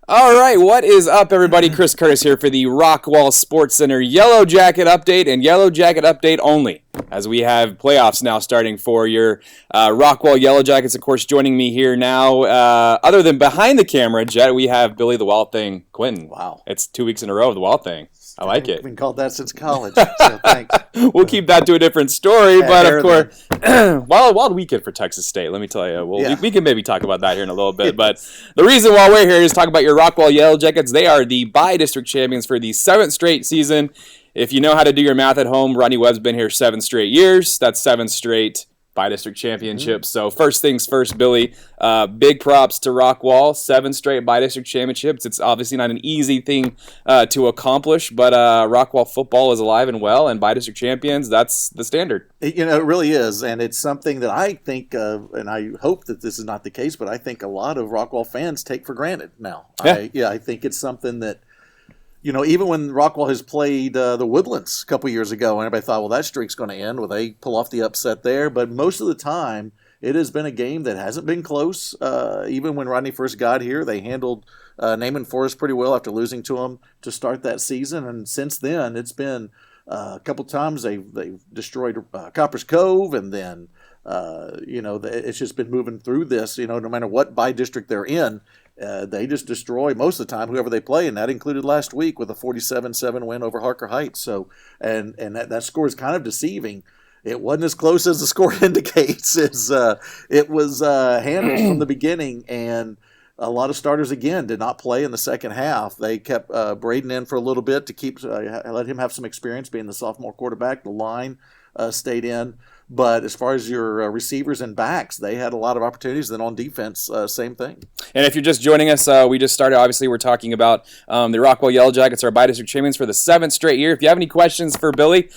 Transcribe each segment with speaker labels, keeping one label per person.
Speaker 1: All right, what is up, everybody? Chris Curtis here for the Rockwall Sportscenter Yellowjacket update and Yellowjacket update only, as we have playoffs now starting for your Rockwall Yellowjackets. Of course, joining me here now, other than behind the camera, Jet, we have Billy the Wild Thing Quentin.
Speaker 2: Wow.
Speaker 1: It's 2 weeks in a row of the Wild Thing. I like it.
Speaker 2: I've been called that since college, so thanks.
Speaker 1: We'll keep that to a different story, but of course, wild weekend for Texas State, let me tell you. We can maybe talk about that here in a little bit, but the reason why we're here is talk about your Rockwall Yellowjackets. They are the bi-district champions for the 7th straight season. If you know how to do your math at home, Rodney Webb's been here 7 straight years. That's 7 straight bi-district championships. So first things first, Billy, big props to Rockwall. 7 straight bi-district championships. It's obviously not an easy thing to accomplish, but Rockwall football is alive and well, and bi-district champions, that's the standard.
Speaker 2: It really is, and it's something that I think, and I hope that this is not the case, but I think a lot of Rockwall fans take for granted now. I think it's something that, even when Rockwall has played the Woodlands a couple years ago, and everybody thought, well, that streak's going to end. Well, they pull off the upset there. But most of the time, it has been a game that hasn't been close. Even when Rodney first got here, they handled Naaman Forest pretty well after losing to them to start that season. And since then, it's been a couple times they've destroyed Copper's Cove, and then it's just been moving through this. No matter what bi-district they're in, they just destroy most of the time whoever they play, and that included last week with a 47-7 win over Harker Heights. So, and that score is kind of deceiving. It wasn't as close as the score indicates. It was handled from the beginning, and a lot of starters again did not play in the second half. They kept Braden in for a little bit to keep let him have some experience being the sophomore quarterback. The line stayed in. But as far as your receivers and backs, they had a lot of opportunities. Then on defense, same thing.
Speaker 1: And if you're just joining us, we just started. Obviously, we're talking about the Rockwall Yellowjackets, our bi-district champions for the 7th straight year. If you have any questions for Billy,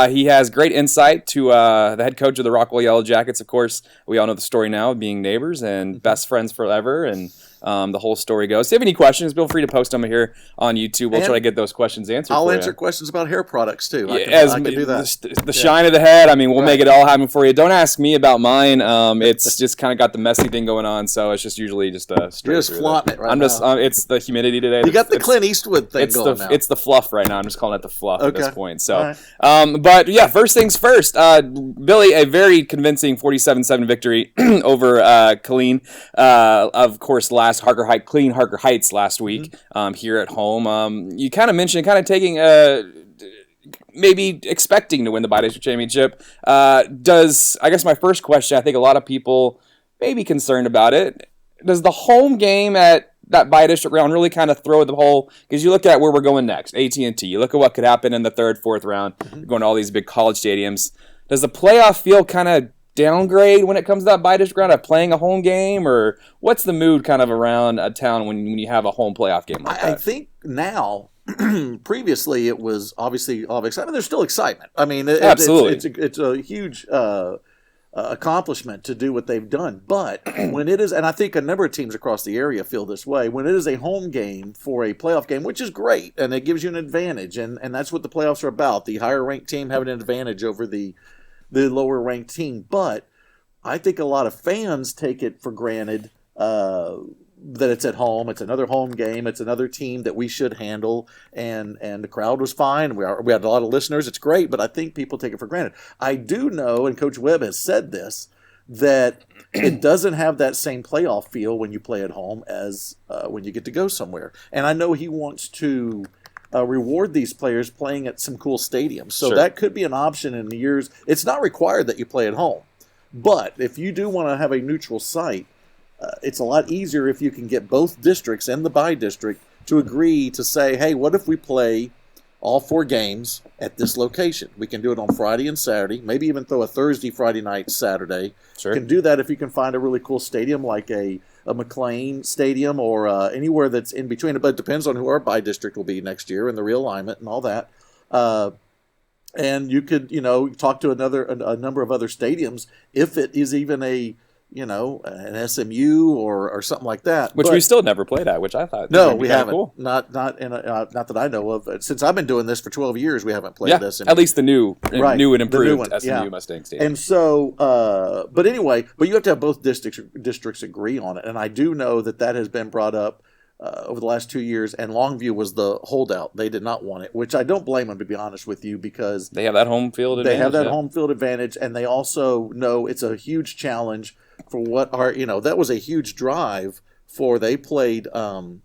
Speaker 1: he has great insight to the head coach of the Rockwall Yellowjackets. Of course, we all know the story now, being neighbors and best friends forever, and the whole story goes. If you have any questions, feel free to post them here on YouTube. We'll try to get those questions answered.
Speaker 2: I'll answer questions about hair products too. I can do that.
Speaker 1: The shine of the head. I mean, we'll make it all happen for you. Don't ask me about mine. It's just kind of got the messy thing going on, so it's just usually just a straight.
Speaker 2: You're just flaunting it right now.
Speaker 1: It's the humidity today.
Speaker 2: You got the Clint Eastwood thing going now.
Speaker 1: It's the fluff right now. I'm just calling it the fluff at this point. So, but yeah, first things first. Billy, a very convincing 47-7 victory over Killeen. Of course, last Harker Heights last week here at home. You kind of mentioned taking maybe expecting to win the bi-district championship. I guess my first question, I think a lot of people may be concerned about it. Does the home game at that bi-district round really kind of throw the whole, because you look at where we're going next, AT&T, you look at what could happen in the 3rd, 4th round, going to all these big college stadiums. Does the playoff feel kind of downgrade when it comes to that bi-district round of playing a home game, or what's the mood kind of around a town when you have a home playoff game like that?
Speaker 2: I think now, previously it was obviously all excitement. There's still excitement. I mean,
Speaker 1: absolutely,
Speaker 2: it's a huge accomplishment to do what they've done. But when it is, and I think a number of teams across the area feel this way, when it is a home game for a playoff game, which is great, and it gives you an advantage, and that's what the playoffs are about. The higher ranked team having an advantage over the lower ranked team. But I think a lot of fans take it for granted that it's at home. It's another home game. It's another team that we should handle. And the crowd was fine. We had a lot of listeners. It's great, but I think people take it for granted. I do know, and Coach Webb has said this, that it doesn't have that same playoff feel when you play at home as when you get to go somewhere. And I know he wants to reward these players playing at some cool stadiums. So that could be an option in the years. It's not required that you play at home. But if you do want to have a neutral site, it's a lot easier if you can get both districts and the bi-district to agree to say, hey, what if we play all 4 games at this location? We can do it on Friday and Saturday, maybe even throw a Thursday, Friday night, Saturday.
Speaker 1: Sure.
Speaker 2: You can do that if you can find a really cool stadium like a McLean Stadium or anywhere that's in between it. But it depends on who our bi-district will be next year and the realignment and all that. And you could, talk to a number of other stadiums if it is even an SMU or something like that,
Speaker 1: which we still never played at. Which I thought
Speaker 2: we haven't. Cool. Not that I know of. Since I've been doing this for 12 years, we haven't played this.
Speaker 1: At least the new and improved SMU Mustang Stadium.
Speaker 2: And so, but anyway, you have to have both districts agree on it. And I do know that has been brought up over the last 2 years, and Longview was the holdout. They did not want it, which I don't blame them, to be honest with you, because
Speaker 1: they have that home field advantage.
Speaker 2: They have that home field advantage, and they also know it's a huge challenge for what are, that was a huge drive for, they played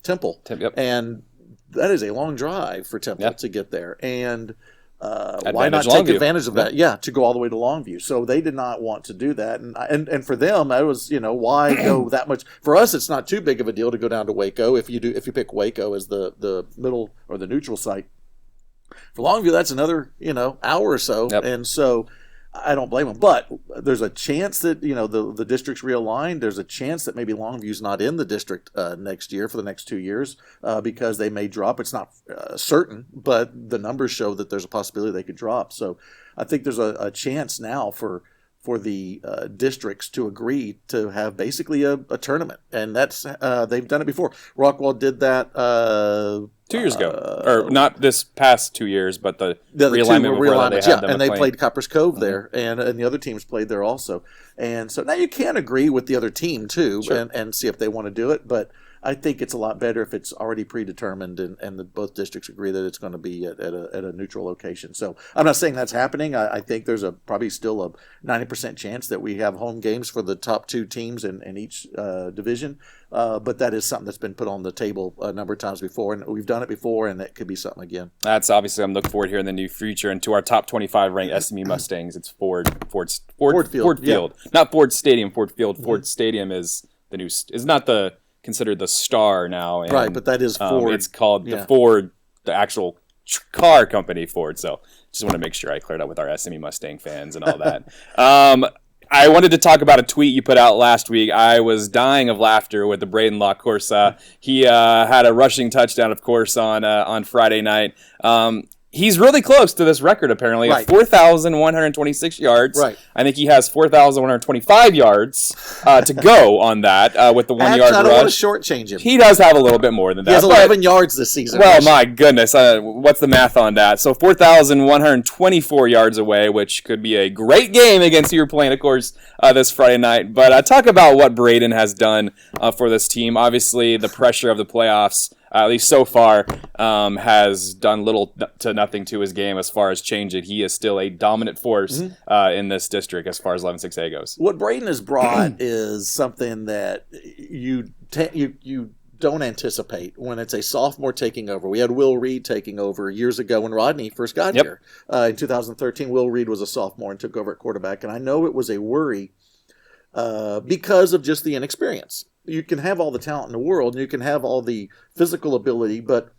Speaker 2: Temple.
Speaker 1: Yep.
Speaker 2: And that is a long drive for Temple to get there. And why not
Speaker 1: take
Speaker 2: advantage of that? Yeah, to go all the way to Longview. So they did not want to do that, and for them, that was why go that much. For us, it's not too big of a deal to go down to Waco if you pick Waco as the middle or the neutral site. For Longview, that's another hour or so, and so I don't blame them. But there's a chance that the district's realigned. There's a chance that maybe Longview's not in the district next year for the next 2 years because they may drop. It's not certain, but the numbers show that there's a possibility they could drop. So I think there's a chance now for the districts to agree to have basically a tournament, and that's they've done it before. Rockwall did that
Speaker 1: 2 years ago, or not this past 2 years, but the realignment before that they had them
Speaker 2: and they
Speaker 1: playing.
Speaker 2: played Copper's Cove there, and the other teams played there also. And so now you can agree with the other team too, and see if they want to do it, but I think it's a lot better if it's already predetermined and both districts agree that it's going to be at a neutral location. So I'm not saying that's happening. I think there's probably still a 90% chance that we have home games for the top two teams in each division. But that is something that's been put on the table a number of times before, and we've done it before, and it could be something again.
Speaker 1: That's obviously I'm looking forward here in the near future, and to our top 25 ranked SMU Mustangs. It's Ford Field, not Ford Stadium. Ford Field. Mm-hmm. Ford Stadium is the new is not considered the star now, and,
Speaker 2: right? But that is Ford.
Speaker 1: It's called the Ford, the actual car company Ford. So just want to make sure I cleared up with our SMU Mustang fans and all that. I wanted to talk about a tweet you put out last week. I was dying of laughter with the Braden Lock. Of course, he had a rushing touchdown, of course, on Friday night. He's really close to this record, apparently, of 4,126 yards.
Speaker 2: Right.
Speaker 1: I think he has 4,125 yards to go on that with the 1 yard rush.
Speaker 2: I don't want to shortchange him.
Speaker 1: He does have a little bit more than that.
Speaker 2: He has 11 yards this season.
Speaker 1: Well, my goodness. What's the math on that? So 4,124 yards away, which could be a great game against who you're playing, of course, this Friday night. But talk about what Braden has done for this team. Obviously, the pressure of the playoffs, at least so far, has done little to nothing to his game as far as change it. He is still a dominant force in this district as far as 11-6A goes.
Speaker 2: What Braden has brought is something that you don't anticipate when it's a sophomore taking over. We had Will Reed taking over years ago when Rodney first got here. In 2013, Will Reed was a sophomore and took over at quarterback, and I know it was a worry because of just the inexperience. You can have all the talent in the world, and you can have all the physical ability, but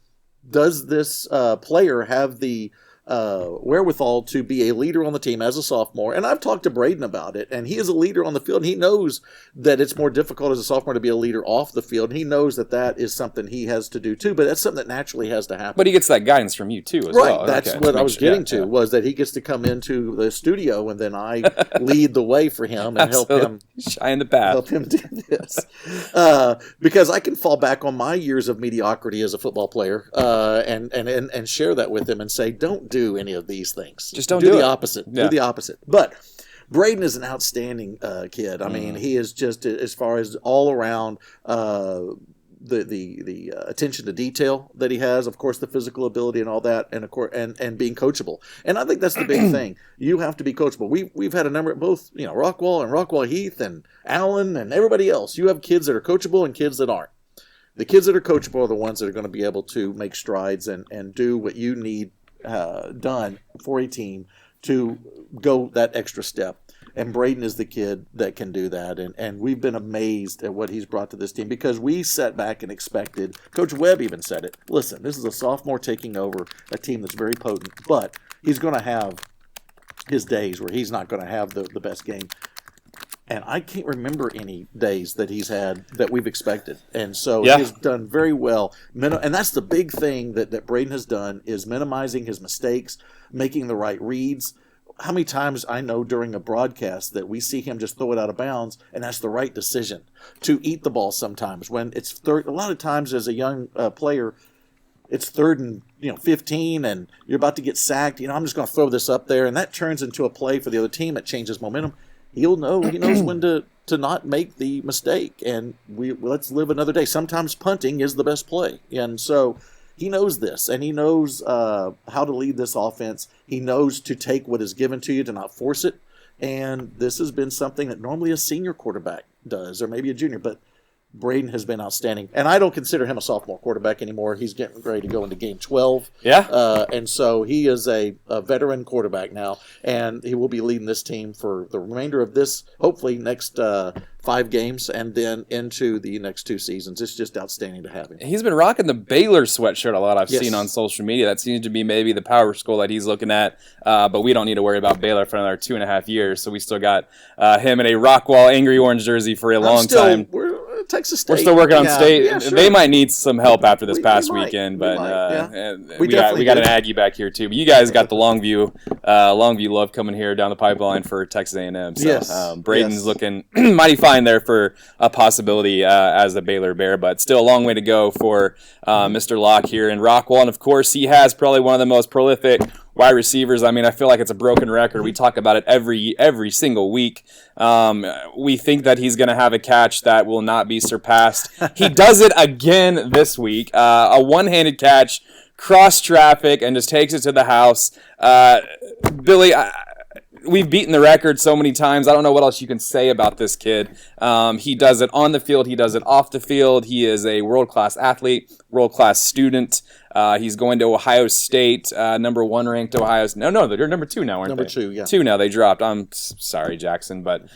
Speaker 2: does this player have the wherewithal to be a leader on the team as a sophomore? And I've talked to Braden about it, and he is a leader on the field, and he knows that it's more difficult as a sophomore to be a leader off the field, and he knows that is something he has to do too, but that's something that naturally has to happen.
Speaker 1: But he gets that guidance from you too as well.
Speaker 2: Right, that's what I was getting to, was that he gets to come into the studio, and then I lead the way for him and help him
Speaker 1: shine the path.
Speaker 2: Help him do this. Because I can fall back on my years of mediocrity as a football player and share that with him and say, don't do any of these things.
Speaker 1: Just don't
Speaker 2: do
Speaker 1: do
Speaker 2: the
Speaker 1: it.
Speaker 2: opposite.
Speaker 1: Yeah.
Speaker 2: Do the opposite. But Braden is an outstanding kid. I mean, he is just, as far as all around the attention to detail that he has, of course, the physical ability and all that, and of course, and being coachable. And I think that's the big thing. You have to be coachable. We've had a number of both, Rockwall and Rockwall Heath and Allen and everybody else. You have kids that are coachable and kids that aren't. The kids that are coachable are the ones that are going to be able to make strides and do what you need done for a team to go that extra step. And Braden is the kid that can do that. And we've been amazed at what he's brought to this team, because we sat back and expected, Coach Webb even said it, listen, this is a sophomore taking over a team that's very potent, but he's going to have his days where he's not going to have the best game. And I can't remember any days that he's had that we've expected. And so he's done very well. And that's the big thing that Braden has done, is minimizing his mistakes, making the right reads. How many times I know during a broadcast that we see him just throw it out of bounds, and that's the right decision to eat the ball sometimes. When it's third, a lot of times as a young player, it's 3rd and 15, and you're about to get sacked. I'm just going to throw this up there, and that turns into a play for the other team. It changes momentum. He knows when to to not make the mistake, and let's live another day. Sometimes punting is the best play, and so he knows this, and he knows how to lead this offense. He knows to take what is given to you, to not force it, and this has been something that normally a senior quarterback does, or maybe a junior, but Braden has been outstanding. And I don't consider him a sophomore quarterback anymore. He's getting ready to go into game 12.
Speaker 1: Yeah.
Speaker 2: And so he is a veteran quarterback now, and he will be leading this team for the remainder of this, hopefully next 5 games, and then into the next 2 seasons. It's just outstanding to have him.
Speaker 1: He's been rocking the Baylor sweatshirt a lot. I've seen on social media. That seems to be maybe the power school that he's looking at. But we don't need to worry about Baylor for another 2.5 years. So we still got him in a Rockwall angry orange jersey for a long time.
Speaker 2: We're Texas State.
Speaker 1: We're still working on state.
Speaker 2: Yeah, sure.
Speaker 1: They might need some help after this past
Speaker 2: we
Speaker 1: weekend,
Speaker 2: might.
Speaker 1: but
Speaker 2: We
Speaker 1: got
Speaker 2: do.
Speaker 1: an Aggie back here too. But you guys got the Longview love coming here down the pipeline for Texas A&M. So
Speaker 2: Yes.
Speaker 1: Braden's looking mighty fine there for a possibility as the Baylor Bear, but still a long way to go for Mr. Lock here in Rockwall. And of course, he has probably one of the most prolific wide receivers. I mean, I feel like it's a broken record. We talk about it every single week. We think that he's going to have a catch that will not be surpassed. He does it again this week. A one-handed catch, cross traffic, and just takes it to the house. Billy, we've beaten the record so many times. I don't know what else you can say about this kid. He does it on the field. He does it off the field. He is a world-class athlete, world-class student. He's going to Ohio State, number 1 ranked Ohio State. No, they're number 2 now, aren't
Speaker 2: Number
Speaker 1: they?
Speaker 2: 2, yeah.
Speaker 1: 2 now. They dropped. I'm sorry, Jackson, but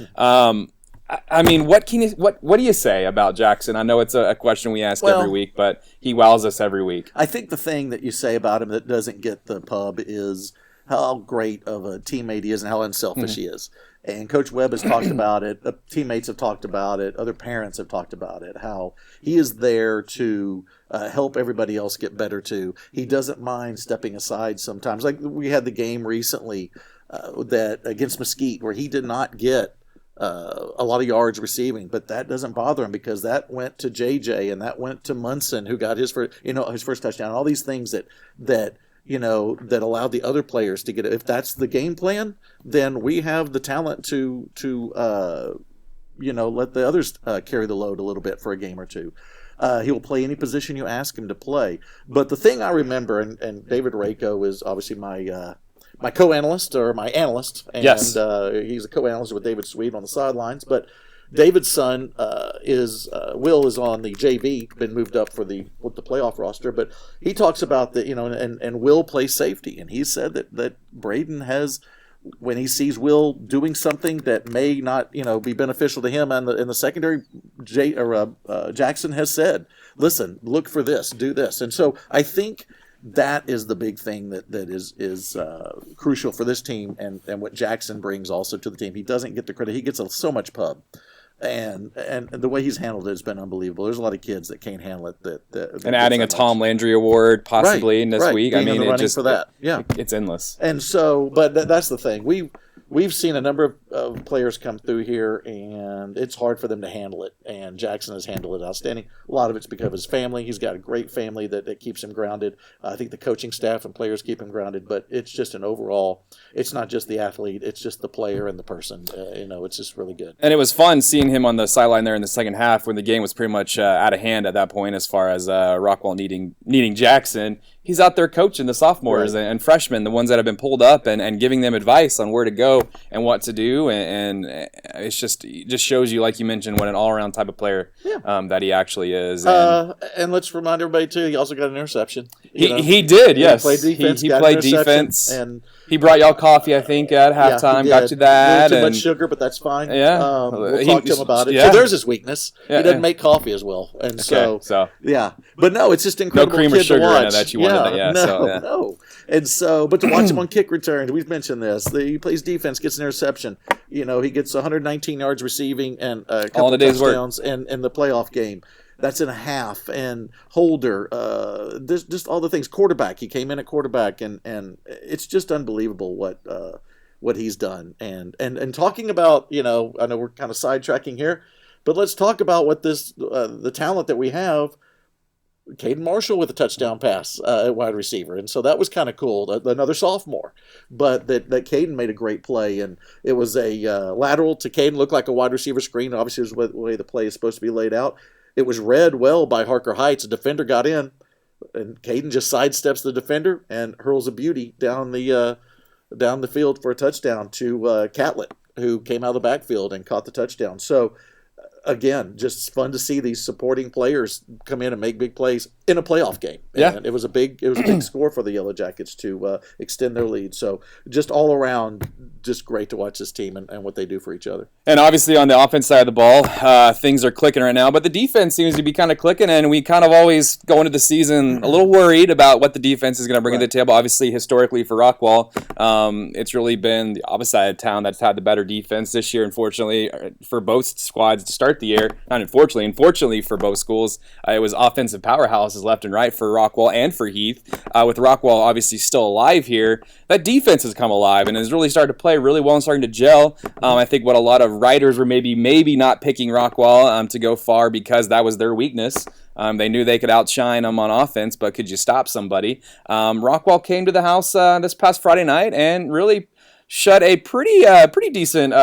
Speaker 1: I mean, what do you say about Jackson? I know it's a question we ask every week, but he wows us every week.
Speaker 2: I think the thing that you say about him that doesn't get the pub is how great of a teammate he is and how unselfish he is. And Coach Webb has talked about it. Teammates have talked about it. Other parents have talked about it. How he is there to help everybody else get better too. He doesn't mind stepping aside sometimes. Like we had the game recently that against Mesquite where he did not get a lot of yards receiving, but that doesn't bother him because that went to JJ and that went to Munson who got his first touchdown. All these things that allowed the other players to get it. If that's the game plan, then we have the talent to let the others carry the load a little bit for a game or two. He will play any position you ask him to play. But the thing I remember, and David Rako is obviously my co-analyst or my analyst, and
Speaker 1: yes.
Speaker 2: He's a co-analyst with David Sweet on the sidelines, but David's son Will is on the JV, been moved up with the playoff roster, but he talks about and Will plays safety, and he said that Braden has, when he sees Will doing something that may not be beneficial to him in the secondary, Jackson has said, listen, look for this, do this, and so I think that is the big thing that is crucial for this team, and what Jackson brings also to the team. He doesn't get the credit; he gets so much pub. And the way he's handled it has been unbelievable. There's a lot of kids that can't handle it. That
Speaker 1: adding a Tom Landry Award possibly in this week.
Speaker 2: Being
Speaker 1: I mean,
Speaker 2: it just for that. Yeah,
Speaker 1: it's endless.
Speaker 2: And so, but that's the thing. We've seen a number of players come through here, and it's hard for them to handle it. And Jackson has handled it outstanding. A lot of it's because of his family. He's got a great family that keeps him grounded. I think the coaching staff and players keep him grounded. But it's just an overall. It's not just the athlete. It's just the player and the person. It's just really good.
Speaker 1: And it was fun seeing him on the sideline there in the second half when the game was pretty much out of hand at that point as far as Rockwall needing Jackson. He's out there coaching the sophomores and freshmen, the ones that have been pulled up, and giving them advice on where to go and what to do. And it just shows you, like you mentioned, what an all-around type of player that he actually is.
Speaker 2: And let's remind everybody, too, he also got an interception.
Speaker 1: He did, yes.
Speaker 2: He played defense.
Speaker 1: He played defense.
Speaker 2: And
Speaker 1: he brought y'all coffee, I think, at halftime. Got you that.
Speaker 2: A little too much sugar, but that's fine.
Speaker 1: Yeah.
Speaker 2: We'll talk to him about it.
Speaker 1: Yeah.
Speaker 2: So there's his weakness.
Speaker 1: Yeah,
Speaker 2: he doesn't make coffee as well. And so, yeah. But no, it's just incredible.
Speaker 1: No cream or sugar
Speaker 2: to watch.
Speaker 1: in it that you wanted.
Speaker 2: No. And so, but to watch him on kick returns, we've mentioned this. He plays defense, gets an interception. He gets 119 yards receiving and a couple of touchdowns in the playoff game. That's in a half. And Holder, there's just all the things. Quarterback, he came in at quarterback, and it's just unbelievable what he's done. And talking about, I know we're kind of sidetracking here, but let's talk about what the talent that we have. Caden Marshall with a touchdown pass at wide receiver. And so that was kind of cool, another sophomore. But that Caden made a great play, and it was a lateral to Caden, looked like a wide receiver screen. Obviously, it was the way the play is supposed to be laid out. It was read well by Harker Heights. A defender got in, and Caden just sidesteps the defender and hurls a beauty down the field for a touchdown to Catlett, who came out of the backfield and caught the touchdown. So, again, just fun to see these supporting players come in and make big plays in a playoff game. And it was a big score for the Yellowjackets to extend their lead. So just all around, just great to watch this team and what they do for each other.
Speaker 1: And obviously on the offense side of the ball, things are clicking right now, but the defense seems to be kind of clicking, and we kind of always go into the season a little worried about what the defense is going to bring to the table. Obviously, historically for Rockwall, it's really been the opposite side of town that's had the better defense this year, unfortunately, for both squads to start the year. Not unfortunately for both schools. It was offensive powerhouses left and right for Rockwall and for Heath. With Rockwall obviously still alive here, that defense has come alive and has really started to play really well and starting to gel. I think what a lot of writers were maybe not picking Rockwall to go far because that was their weakness. They knew they could outshine them on offense, but could you stop somebody? Rockwall came to the house this past Friday night and really shut a pretty decent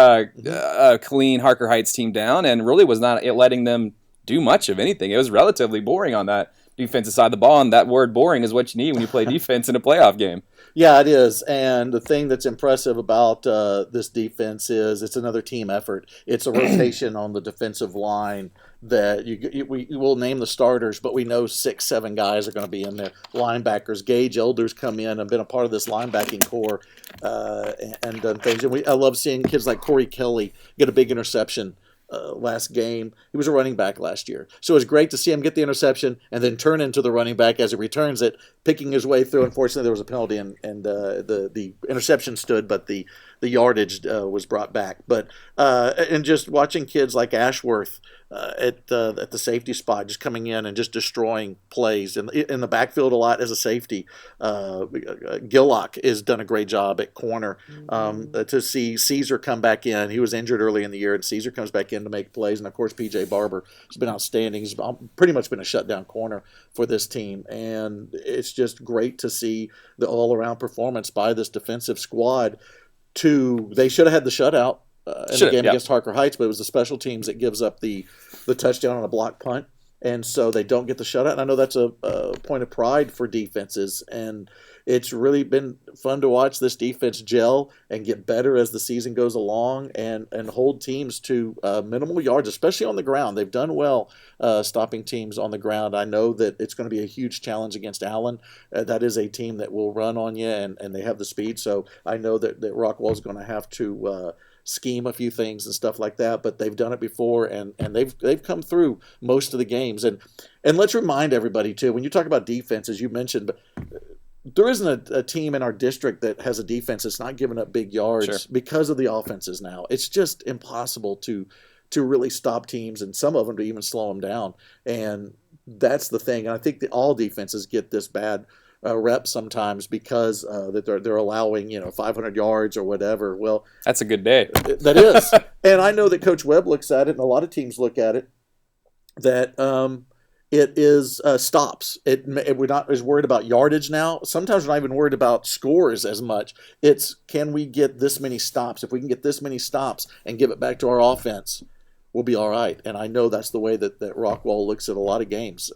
Speaker 1: clean Harker Heights team down, and really was not letting them do much of anything. It was relatively boring on that defensive side of the ball, and that word boring is what you need when you play defense in a playoff game.
Speaker 2: Yeah, it is. And the thing that's impressive about this defense is it's another team effort. It's a rotation on the defensive line that we will name the starters, but we know 6-7 guys are going to be in there. Linebackers, Gage Elders come in and been a part of this linebacking core and done things. And I love seeing kids like Corey Kelly get a big interception last game. He was a running back last year. So it was great to see him get the interception and then turn into the running back as he returns it, picking his way through. Unfortunately, there was a penalty and the interception stood, but the yardage was brought back. But and just watching kids like Ashworth at the safety spot, just coming in and just destroying plays in the backfield a lot as a safety. Gillock has done a great job at corner. To see Caesar come back in, he was injured early in the year, and Caesar comes back in to make plays. And of course, PJ Barber has been outstanding. He's pretty much been a shutdown corner for this team, and it's just great to see the all-around performance by this defensive squad. They should have had the shutout in the game against Harker Heights, but it was the special teams that gives up the touchdown on a block punt, and so they don't get the shutout. And I know that's a point of pride for defenses, and it's really been fun to watch this defense gel and get better as the season goes along and hold teams to minimal yards, especially on the ground. They've done well stopping teams on the ground. I know that it's going to be a huge challenge against Allen. That is a team that will run on you, and they have the speed. So I know that Rockwall is going to have to scheme a few things and stuff like that, but they've done it before, and they've come through most of the games. And let's remind everybody, too, when you talk about defense, as you mentioned, but there isn't a team in our district that has a defense that's not giving up big yards because of the offenses now. It's just impossible to really stop teams, and some of them to even slow them down. And that's the thing. And I think that all defenses get this bad rep sometimes because that they're allowing 500 yards or whatever. Well,
Speaker 1: that's a good day.
Speaker 2: That is. And I know that Coach Webb looks at it, and a lot of teams look at it, that it is stops. We're not as worried about yardage now. Sometimes we're not even worried about scores as much. It's, can we get this many stops? If we can get this many stops and give it back to our offense, we'll be all right. And I know that's the way that Rockwall looks at a lot of games.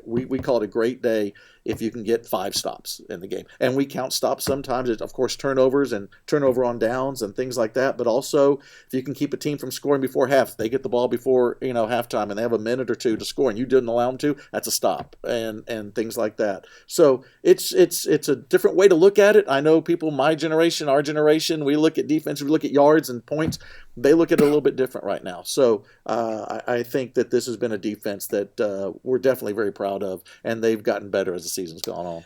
Speaker 2: We call it a great day if you can get 5 stops in the game. And we count stops sometimes. It's, of course, turnovers and turnover on downs and things like that. But also, if you can keep a team from scoring before half, they get the ball before halftime and they have a minute or two to score and you didn't allow them to, that's a stop and things like that. So it's a different way to look at it. I know people, my generation, our generation, we look at defense, we look at yards and points. They look at it a little bit different right now. So I think that this has been a defense that we're definitely very proud of, and they've gotten better as the season's gone on.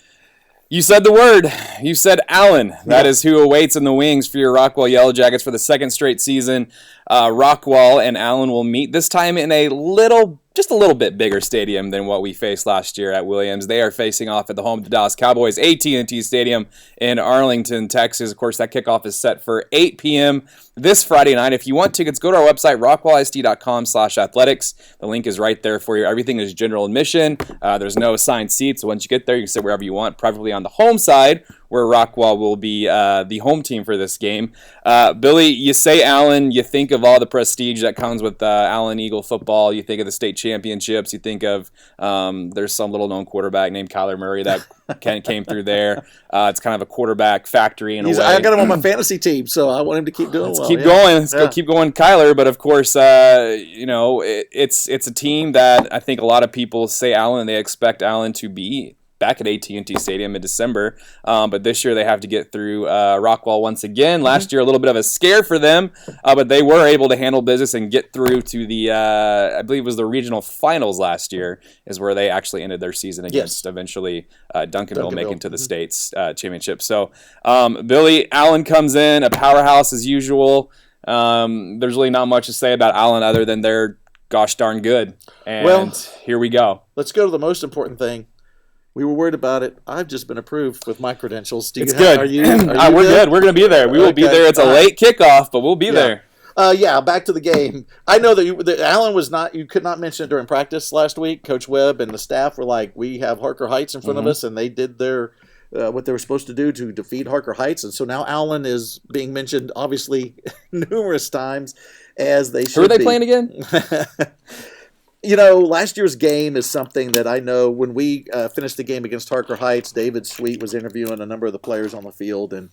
Speaker 1: You said the word. You said Allen. That is who awaits in the wings for your Rockwall Yellowjackets for the second straight season. Rockwall and Allen will meet, this time in a little just a little bit bigger stadium than what we faced last year at Williams. They are facing off at the home of the Dallas Cowboys, AT&T Stadium in Arlington, Texas. Of course, that kickoff is set for 8 p.m. this Friday night. If you want tickets, go to our website, rockwallsd.com/athletics. The link is right there for you. Everything is general admission. There's no assigned seats, so once you get there, you can sit wherever you want, preferably on the home side, where Rockwall will be the home team for this game. Billy, you say Allen, you think of all the prestige that comes with Allen Eagle football. You think of the state championships. You think of there's some little-known quarterback named Kyler Murray that came through there. It's kind of a quarterback factory in a way.
Speaker 2: I got him on my fantasy team, so I want him to keep doing well.
Speaker 1: Keep going. Let's go keep going, Kyler. But, of course, it's a team that I think a lot of people say Allen, and they expect Allen to be back at AT&T Stadium in December. But this year they have to get through Rockwall once again. Last year, a little bit of a scare for them, but they were able to handle business and get through to the, I believe it was the regional finals last year, is where they actually ended their season against eventually Duncanville making to the state's championship. So, Billy, Allen comes in, a powerhouse as usual. There's really not much to say about Allen other than they're gosh darn good. And here we go.
Speaker 2: Let's go to the most important thing. We were worried about it. I've just been approved with my credentials.
Speaker 1: It's good.
Speaker 2: Are you
Speaker 1: we're good. We're going to be there. We will be there. It's a late kickoff, but we'll be there.
Speaker 2: Back to the game. I know that Allen was not. You could not mention it during practice last week. Coach Webb and the staff were like, "We have Harker Heights in front of us," and they did their what they were supposed to do to defeat Harker Heights. And so now Allen is being mentioned, obviously, numerous times as they should.
Speaker 1: Who are they playing again?
Speaker 2: Last year's game is something that I know when we finished the game against Harker Heights, David Sweet was interviewing a number of the players on the field, and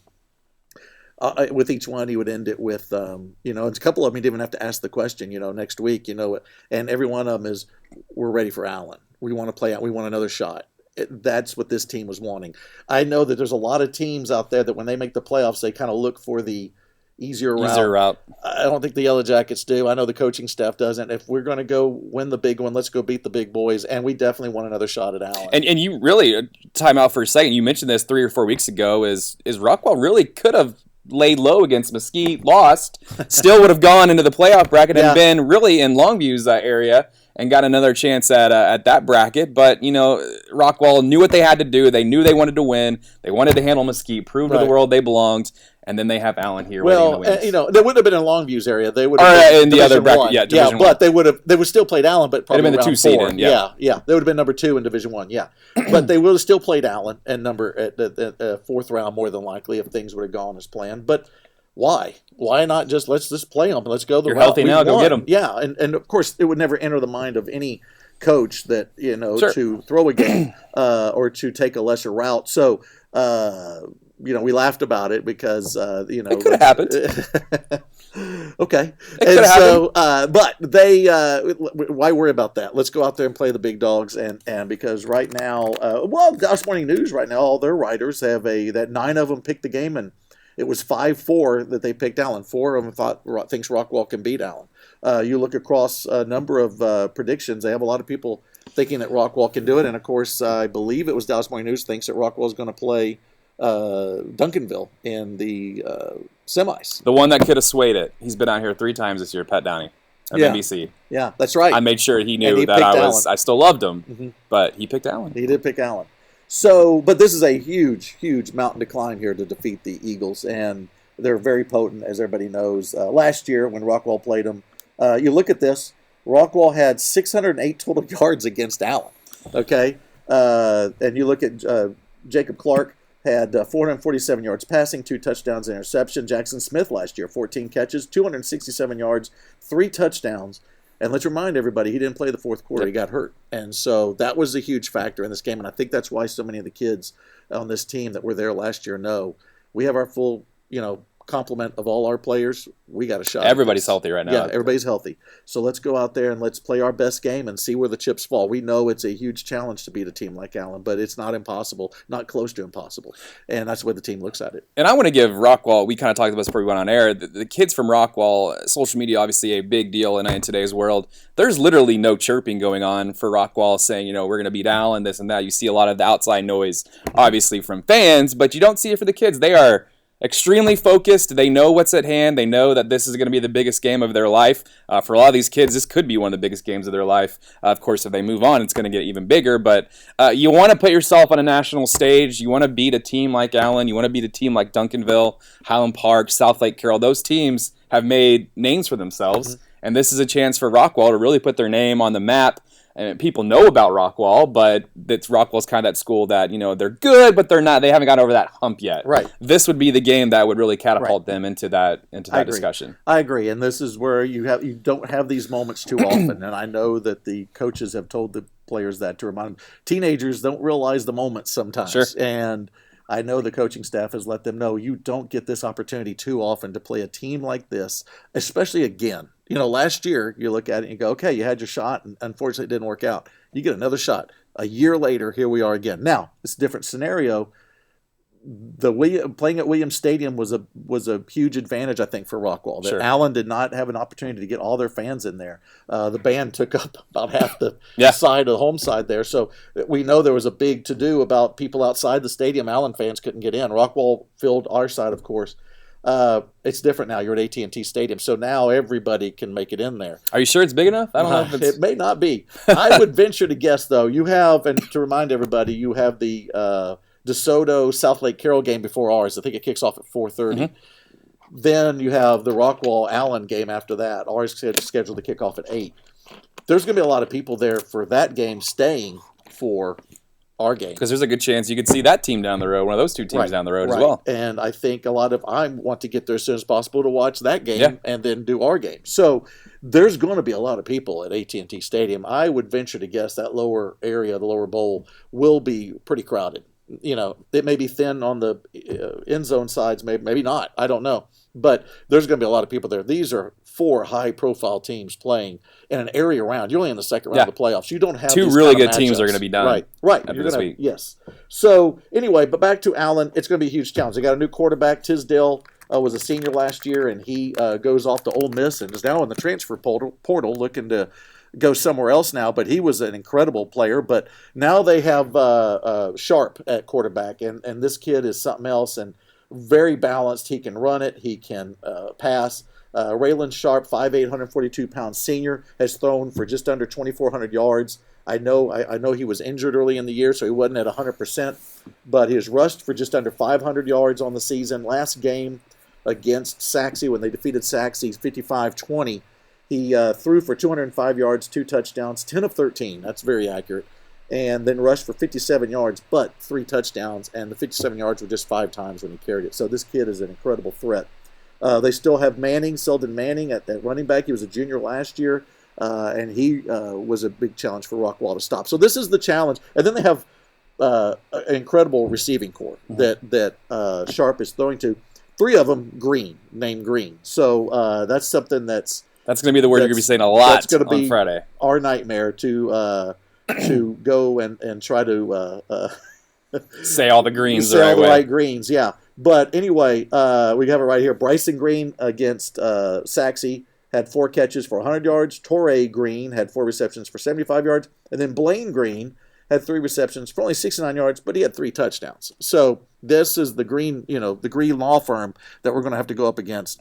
Speaker 2: with each one he would end it with, and a couple of them he didn't even have to ask the question, next week, and every one of them is, we're ready for Allen. We want to play out. We want another shot. That's what this team was wanting. I know that there's a lot of teams out there that when they make the playoffs, they kind of look for the easier route. I don't think the Yellowjackets do. I know the coaching staff doesn't. If we're going to go win the big one, let's go beat the big boys, and we definitely want another shot at Allen.
Speaker 1: And you really, time out for a second, you mentioned this 3 or 4 weeks ago, is Rockwall really could have laid low against Mesquite, lost, still would have gone into the playoff bracket and been really in Longview's area and got another chance at that bracket. But, Rockwall knew what they had to do. They knew they wanted to win. They wanted to handle Mesquite, prove to the world they belonged. And then they have Allen here.
Speaker 2: Well, they wouldn't have been in Longview's area. They would have been
Speaker 1: in the other bracket.
Speaker 2: Division but they would still played Allen, but probably
Speaker 1: been the 2 seed.
Speaker 2: Yeah. They would have been number 2 in Division 1. Yeah, but they would have still played Allen at the 4th round more than likely if things would have gone as planned. But why? Why not let's just play them? Let's go the route.
Speaker 1: You're healthy now. Go get them.
Speaker 2: Yeah, and of course it would never enter the mind of any coach that to throw a game or to take a lesser route. So. We laughed about it because,
Speaker 1: it could have happened.
Speaker 2: Okay.
Speaker 1: It could have happened.
Speaker 2: But they, why worry about that? Let's go out there and play the big dogs. And because right now, Dallas Morning News right now, all their writers have that 9 of them picked the game, and it was 5-4 that they picked Allen. 4 of them thinks Rockwall can beat Allen. You look across a number of predictions, they have a lot of people thinking that Rockwall can do it. And of course, I believe it was Dallas Morning News thinks that Rockwall is going to play Duncanville in the semis.
Speaker 1: The one that could have swayed it. He's been out here 3 times this year, Pat Downey of NBC.
Speaker 2: Yeah, that's right.
Speaker 1: I made sure he knew that I still loved him, but he picked Allen.
Speaker 2: He did pick Allen. So, but this is a huge, huge mountain to climb here to defeat the Eagles, and they're very potent, as everybody knows. Last year, when Rockwall played them, you look at this, Rockwall had 608 total yards against Allen, okay? And you look at Jacob Clark, had 447 yards passing, 2 touchdowns, interception. Jackson Smith last year, 14 catches, 267 yards, 3 touchdowns. And let's remind everybody, he didn't play the 4th quarter. He got hurt. And so that was a huge factor in this game. And I think that's why so many of the kids on this team that were there last year know we have our full, complement of all our players. We got a shot.
Speaker 1: Everybody's healthy right now.
Speaker 2: Yeah, everybody's healthy. So let's go out there and let's play our best game and see where the chips fall. We know it's a huge challenge to beat a team like Allen, but it's not impossible, not close to impossible. And that's the way the team looks at it.
Speaker 1: And I want to give Rockwall, we kind of talked about this before we went on air, the kids from Rockwall, social media obviously a big deal in today's world. There's literally no chirping going on for Rockwall saying, we're going to beat Allen, this and that. You see a lot of the outside noise, obviously, from fans, but you don't see it for the kids. They are extremely focused. They know what's at hand. They know that this is going to be the biggest game of their life. For a lot of these kids, this could be one of the biggest games of their life. Of course, if they move on, it's going to get even bigger. But you want to put yourself on a national stage. You want to beat a team like Allen. You want to beat a team like Duncanville, Highland Park, South Lake Carroll. Those teams have made names for themselves. And this is a chance for Rockwall to really put their name on the map. And people know about Rockwall, but Rockwall's kind of that school that, they're good, but they're not. They haven't got over that hump yet.
Speaker 2: Right.
Speaker 1: This would be the game that would really catapult them into that discussion.
Speaker 2: I agree, and this is where you don't have these moments too often. And I know that the coaches have told the players that to remind them. Teenagers don't realize the moments sometimes.
Speaker 1: Sure.
Speaker 2: And I know the coaching staff has let them know you don't get this opportunity too often to play a team like this, especially again. Last year, you look at it and you go, okay, you had your shot, and unfortunately it didn't work out. You get another shot. A year later, here we are again. Now, it's a different scenario. Playing at Williams Stadium was a huge advantage, I think, for Rockwall. That Allen did not have an opportunity to get all their fans in there. The band took up about half the side of the home side there. So we know there was a big to-do about people outside the stadium. Allen fans couldn't get in. Rockwall filled our side, of course. It's different now. You're at AT&T Stadium, so now everybody can make it in there.
Speaker 1: Are you sure it's big enough? I don't know if it's...
Speaker 2: It may not be. I would venture to guess, though. You have, and to remind everybody, you have the DeSoto South Lake Carroll game before ours. I think it kicks off at 4:30. Then you have the Rockwall Allen game after that. Ours is scheduled to kick off at 8. There's going to be a lot of people there for that game staying for our game.
Speaker 1: Because there's a good chance you could see that team down the road, one of those two teams down the road as well.
Speaker 2: And I think I want to get there as soon as possible to watch that game and then do our game. So there's going to be a lot of people at AT&T Stadium. I would venture to guess that lower area, the lower bowl, will be pretty crowded. It may be thin on the end zone sides, maybe not. I don't know. But there's going to be a lot of people there. These are 4 high-profile teams playing in an area round. You're only in the second round of the playoffs. You don't have
Speaker 1: 2 really good teams are going to be done.
Speaker 2: Right. After this week. Yes. So anyway, but back to Allen, it's going to be a huge challenge. They got a new quarterback. Tisdale was a senior last year, and he goes off to Ole Miss and is now in the transfer portal looking to go somewhere else now, but he was an incredible player. But now they have Sharp at quarterback, and this kid is something else and very balanced. He can run it. He can pass. Raylan Sharp, 5'8", 142-pound senior, has thrown for just under 2,400 yards. I know he was injured early in the year, so he wasn't at 100%, but he has rushed for just under 500 yards on the season. Last game against Saxe, when they defeated Saxe 55-20, he threw for 205 yards, 2 touchdowns, 10 of 13. That's very accurate. And then rushed for 57 yards, but 3 touchdowns, and the 57 yards were just 5 times when he carried it. So this kid is an incredible threat. They still have Selden Manning at running back. He was a junior last year, and he was a big challenge for Rockwall to stop. So this is the challenge. And then they have an incredible receiving corps that Sharp is throwing to. 3 of them named Green. So that's something that's
Speaker 1: going to be the word you're going to be saying a lot
Speaker 2: that's going to be
Speaker 1: on Friday.
Speaker 2: Our nightmare to go and try to
Speaker 1: say all the greens
Speaker 2: say all the right greens, yeah. But anyway, we have it right here. Bryson Green against Saxe had 4 catches for 100 yards. Torrey Green had 4 receptions for 75 yards. And then Blaine Green had 3 receptions for only 69 yards, but he had 3 touchdowns. So this is the Green law firm that we're going to have to go up against.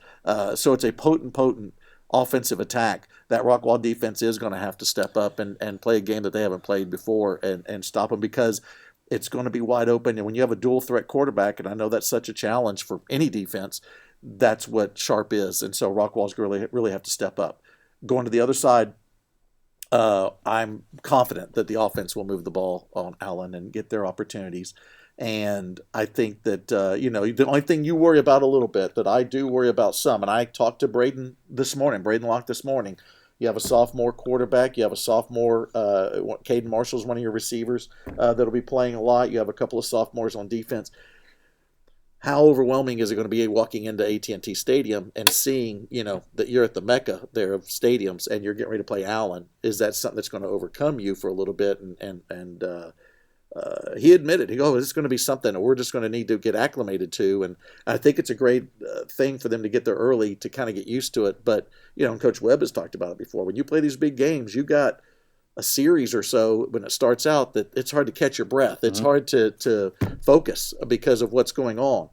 Speaker 2: So it's a potent offensive attack that Rockwall defense is going to have to step up and play a game that they haven't played before and stop them, because it's going to be wide open. And when you have a dual threat quarterback, and I know that's such a challenge for any defense, that's what Sharp is. And so Rockwall's going to really have to step up. Going to the other side, I'm confident that the offense will move the ball on Allen and get their opportunities. And I think that, the only thing you worry about a little bit, that I do worry about some, and I talked to Braden Lock this morning. You have a sophomore quarterback. You have a sophomore, Caden Marshall's one of your receivers that'll be playing a lot. You have a couple of sophomores on defense. How overwhelming is it going to be walking into AT&T Stadium and seeing, that you're at the mecca there of stadiums and you're getting ready to play Allen? Is that something that's going to overcome you for a little bit? And he admitted, this is going to be something that we're just going to need to get acclimated to. And I think it's a great thing for them to get there early to kind of get used to it. But, and Coach Webb has talked about it before. When you play these big games, you got a series or so when it starts out that it's hard to catch your breath. It's hard to focus because of what's going on.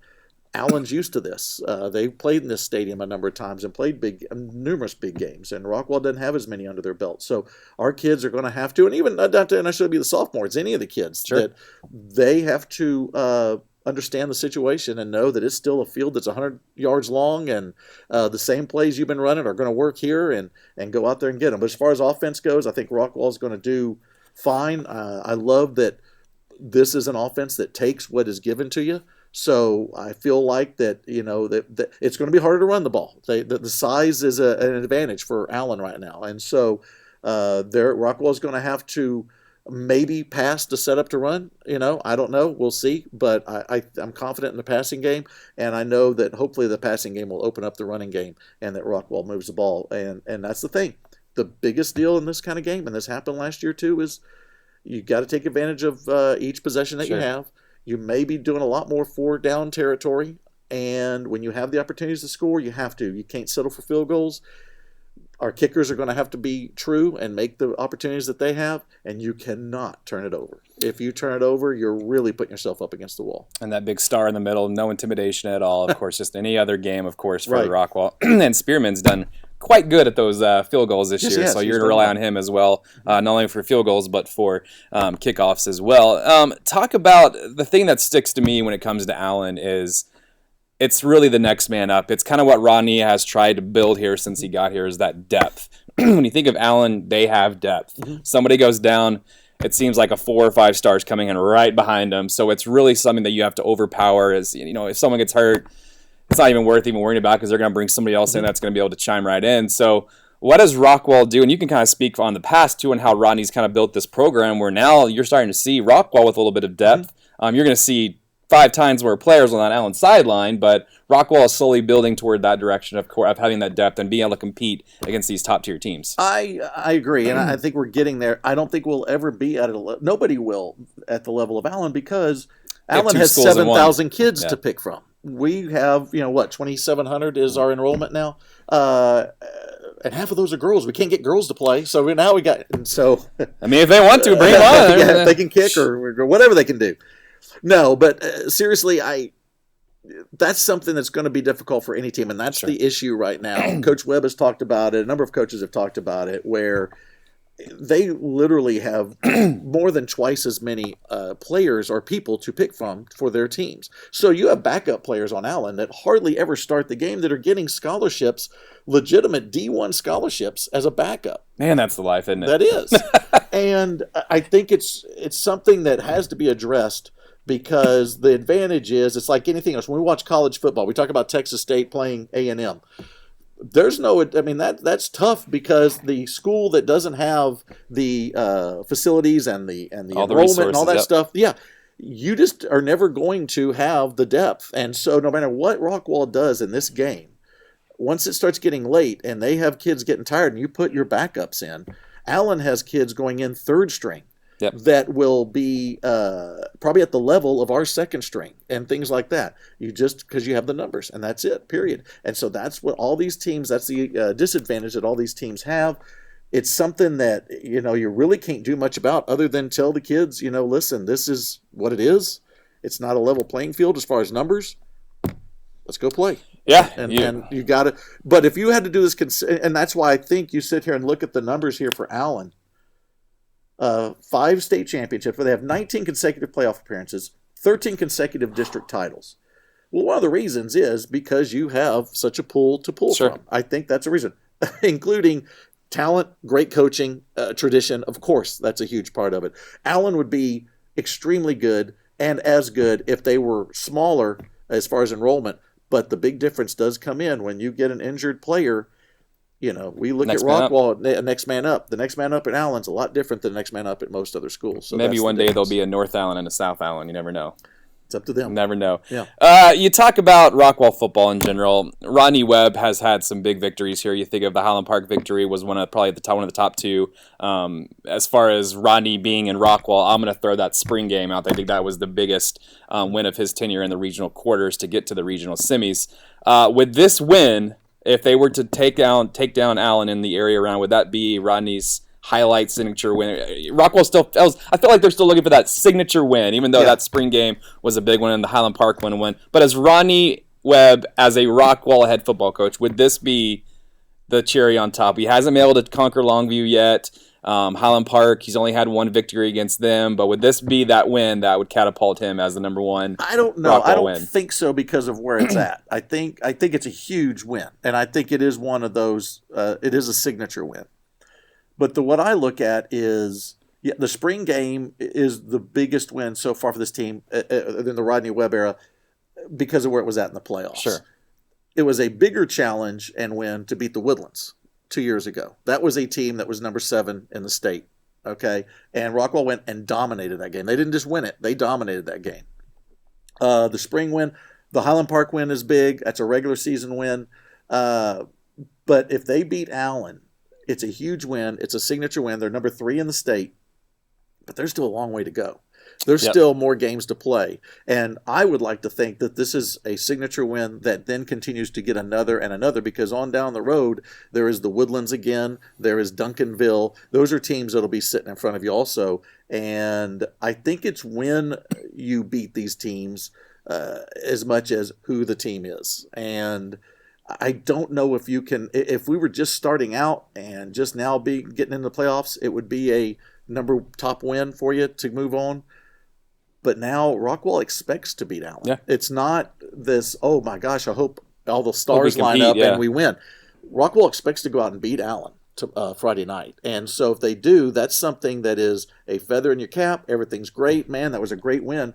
Speaker 2: Allen's used to this. They've played in this stadium a number of times and played numerous big games, and Rockwall doesn't have as many under their belt. So our kids are going to have to, and even not necessarily be the sophomores, any of the kids, that they have to understand the situation and know that it's still a field that's 100 yards long, and the same plays you've been running are going to work here, and go out there and get them. But as far as offense goes, I think Rockwall is going to do fine. I love that this is an offense that takes what is given to you. So I feel like that, that it's going to be harder to run the ball. The size is an advantage for Allen right now. And so Rockwall is going to have to maybe pass to set up to run. I don't know. We'll see. But I'm confident in the passing game. And I know that hopefully the passing game will open up the running game and that Rockwall moves the ball. And that's the thing. The biggest deal in this kind of game, and this happened last year too, is you got to take advantage of each possession that you have. You may be doing a lot more 4-down territory, and when you have the opportunities to score, you have to. You can't settle for field goals. Our kickers are going to have to be true and make the opportunities that they have, and you cannot turn it over. If you turn it over, you're really putting yourself up against the wall. And
Speaker 1: that big star in the middle, no intimidation at all. Of course, just any other game, of course, for Rockwall. And Spearman's done quite good at those field goals this year, so you're going to rely on him as well, not only for field goals but for kickoffs as well. Talk about the thing that sticks to me when it comes to Allen is it's really the next man up. It's kind of what Rodney has tried to build here since he got here, is that depth. When you think of Allen, they have depth. Somebody goes down, it seems like a 4 or 5 stars coming in right behind them, so it's really something that you have to overpower. As if someone gets hurt, it's not even worth even worrying about because they're going to bring somebody else in that's going to be able to chime right in. So what does Rockwall do? And you can kind of speak on the past, too, and how Rodney's kind of built this program where now you're starting to see Rockwall with a little bit of depth. You're going to see 5 times more players on Allen's sideline, but Rockwall is slowly building toward that direction of having that depth and being able to compete against these top-tier teams.
Speaker 2: I agree, and I think we're getting there. I don't think we'll ever be at nobody will at the level of Allen because Allen has 7,000 kids to pick from. We have, 2,700 is our enrollment now, and half of those are girls. We can't get girls to play, so now we got. So
Speaker 1: I mean, if they want to, bring them on.
Speaker 2: If they can kick or whatever they can do. No, but seriously, that's something that's going to be difficult for any team, and that's the issue right now. Coach Webb has talked about it. A number of coaches have talked about it, where they literally have more than twice as many players or people to pick from for their teams. So you have backup players on Allen that hardly ever start the game that are getting scholarships, legitimate D1 scholarships as a backup.
Speaker 1: Man, that's the life, isn't it?
Speaker 2: That is. And I think it's something that has to be addressed because the advantage is it's like anything else. When we watch college football, we talk about Texas State playing A&M. There's that's tough because the school that doesn't have the facilities and the enrollment and all that stuff, you just are never going to have the depth. And so no matter what Rockwall does in this game, once it starts getting late and they have kids getting tired and you put your backups in, Allen has kids going in third string. That will be probably at the level of our second string and things like that. You just because you have the numbers and that's it, period. And so that's what all these teams, that's the disadvantage that all these teams have. It's something that, you really can't do much about other than tell the kids, listen, this is what it is. It's not a level playing field as far as numbers. Let's go play. And you got to, but if you had to do this, and that's why I think you sit here and look at the numbers here for Allen. 5 state championships, where they have 19 consecutive playoff appearances, 13 consecutive district titles. Well, one of the reasons is because you have such a pool to pull from. I think that's a reason, including talent, great coaching, tradition. Of course, that's a huge part of it. Allen would be extremely good and as good if they were smaller as far as enrollment, but the big difference does come in when you get an injured player. We look at Rockwall, next man up. The next man up at Allen's a lot different than the next man up at most other schools. So
Speaker 1: maybe one day there'll be a North Allen and a South Allen. You never know.
Speaker 2: It's up to them.
Speaker 1: Never know.
Speaker 2: Yeah.
Speaker 1: You talk about Rockwall football in general. Rodney Webb has had some big victories here. You think of the Highland Park victory was probably one of the top 2. As far as Rodney being in Rockwall, I'm going to throw that spring game out. I think that was the biggest win of his tenure in the regional quarters to get to the regional semis. With this win, if they were to take down Allen in the area around, would that be Rodney's highlight signature win. Rockwall still, I feel like they're still looking for that signature win, even though that spring game was a big one and the Highland Park one win. But as Ronnie Webb, as a Rockwall head football coach, would this be the cherry on top? He hasn't been able to conquer Longview yet. Highland Park, he's only had one victory against them, but would this be that win that would catapult him as the number one?
Speaker 2: I don't know. I don't think so because of where it's at. I think it's a huge win, and I think it is one of those. It is a signature win. But what I look at is the spring game is the biggest win so far for this team in the Rodney Webb era because of where it was at in the playoffs.
Speaker 1: Sure,
Speaker 2: it was a bigger challenge and win to beat the Woodlands 2 years ago. That was a team that was number 7 in the state, okay? And Rockwall went and dominated that game. They didn't just win it. They dominated that game. The spring win, the Highland Park win is big. That's a regular season win. But if they beat Allen, it's a huge win. It's a signature win. They're number 3 in the state, but there's still a long way to go. There's still more games to play. And I would like to think that this is a signature win that then continues to get another and another, because on down the road, there is the Woodlands again. There is Duncanville. Those are teams that will be sitting in front of you also. And I think it's when you beat these teams as much as who the team is. And I don't know if you can – if we were just starting out and just now getting into the playoffs, it would be a top win for you to move on. But now Rockwall expects to beat Allen. Yeah. It's not this, oh my gosh, I hope all the stars line up and we win. Rockwall expects to go out and beat Allen Friday night. And so if they do, that's something that is a feather in your cap. Everything's great. Man, that was a great win.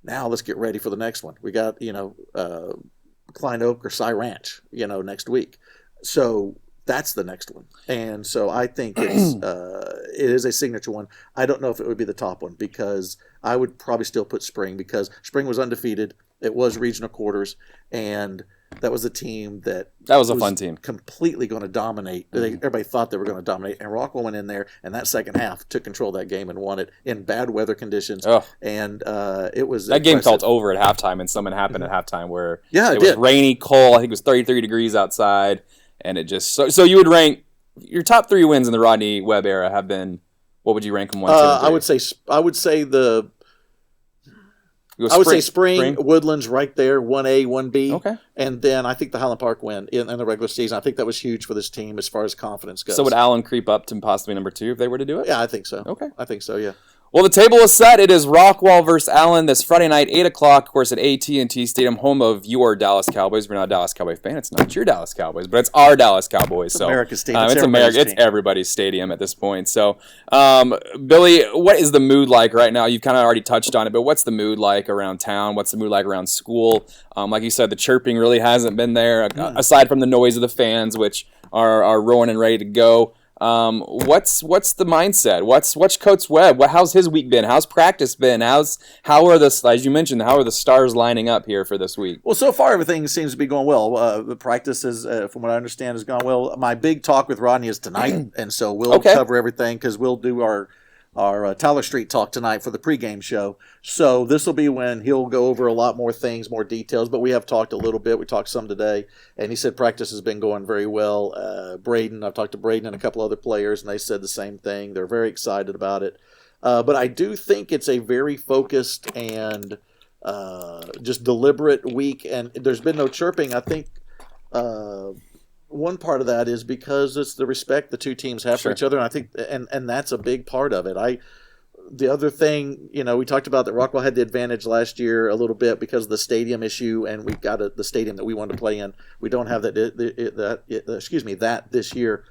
Speaker 2: Now let's get ready for the next one. We got, Klein Oak or Cy Ranch, next week. So that's the next one. And so I think it is a signature one. I don't know if it would be the top one, because I would probably still put Spring, because Spring was undefeated. It was regional quarters, and that was a team that
Speaker 1: was a fun team.
Speaker 2: Completely going to dominate. Everybody thought they were going to dominate, and Rockwall went in there, and that second half took control of that game and won it in bad weather conditions. Oh. And it was
Speaker 1: that game felt over at halftime, and something happened at halftime where it was rainy, cold. I think it was 33 degrees outside, and it just so you would rank your top 3 wins in the Rodney Webb era have been. What would you rank them? 1, 2, and 3?
Speaker 2: I would say Spring, Woodlands right there, 1A, 1B.
Speaker 1: Okay.
Speaker 2: And then I think the Highland Park win in the regular season. I think that was huge for this team as far as confidence goes.
Speaker 1: So would Allen creep up to possibly number 2 if they were to do it?
Speaker 2: Yeah, I think so.
Speaker 1: Okay.
Speaker 2: I think so, yeah.
Speaker 1: Well, the table is set. It is Rockwall versus Allen this Friday night, 8 o'clock, of course, at AT&T Stadium, home of your Dallas Cowboys. We're not a Dallas Cowboy fan. It's not your Dallas Cowboys, but it's our Dallas Cowboys.
Speaker 2: It's America's stadium.
Speaker 1: It's everybody's stadium at this point. So, Billy, what is the mood like right now? You've kind of already touched on it, but what's the mood like around town? What's the mood like around school? Like you said, the chirping really hasn't been there, aside from the noise of the fans, which are roaring and ready to go. What's the mindset? What's Coach Webb? How's his week been? How's practice been? As you mentioned, how are the stars lining up here for this week?
Speaker 2: Well, so far everything seems to be going well. The practice is, from what I understand, has gone well. My big talk with Rodney is tonight, and so we'll cover everything, because we'll do our Tyler Street talk tonight for the pregame show. So this will be when he'll go over a lot more things, more details, but we have talked a little bit. We talked some today, and he said practice has been going very well. I've talked to Braden and a couple other players, and they said the same thing. They're very excited about it. But I do think it's a very focused and just deliberate week, and there's been no chirping. I think one part of that is because it's the respect the two teams have for each other, and I think, and that's a big part of it. The other thing, we talked about that Rockwall had the advantage last year a little bit because of the stadium issue, and we've got the stadium that we wanted to play in. We don't have that this year.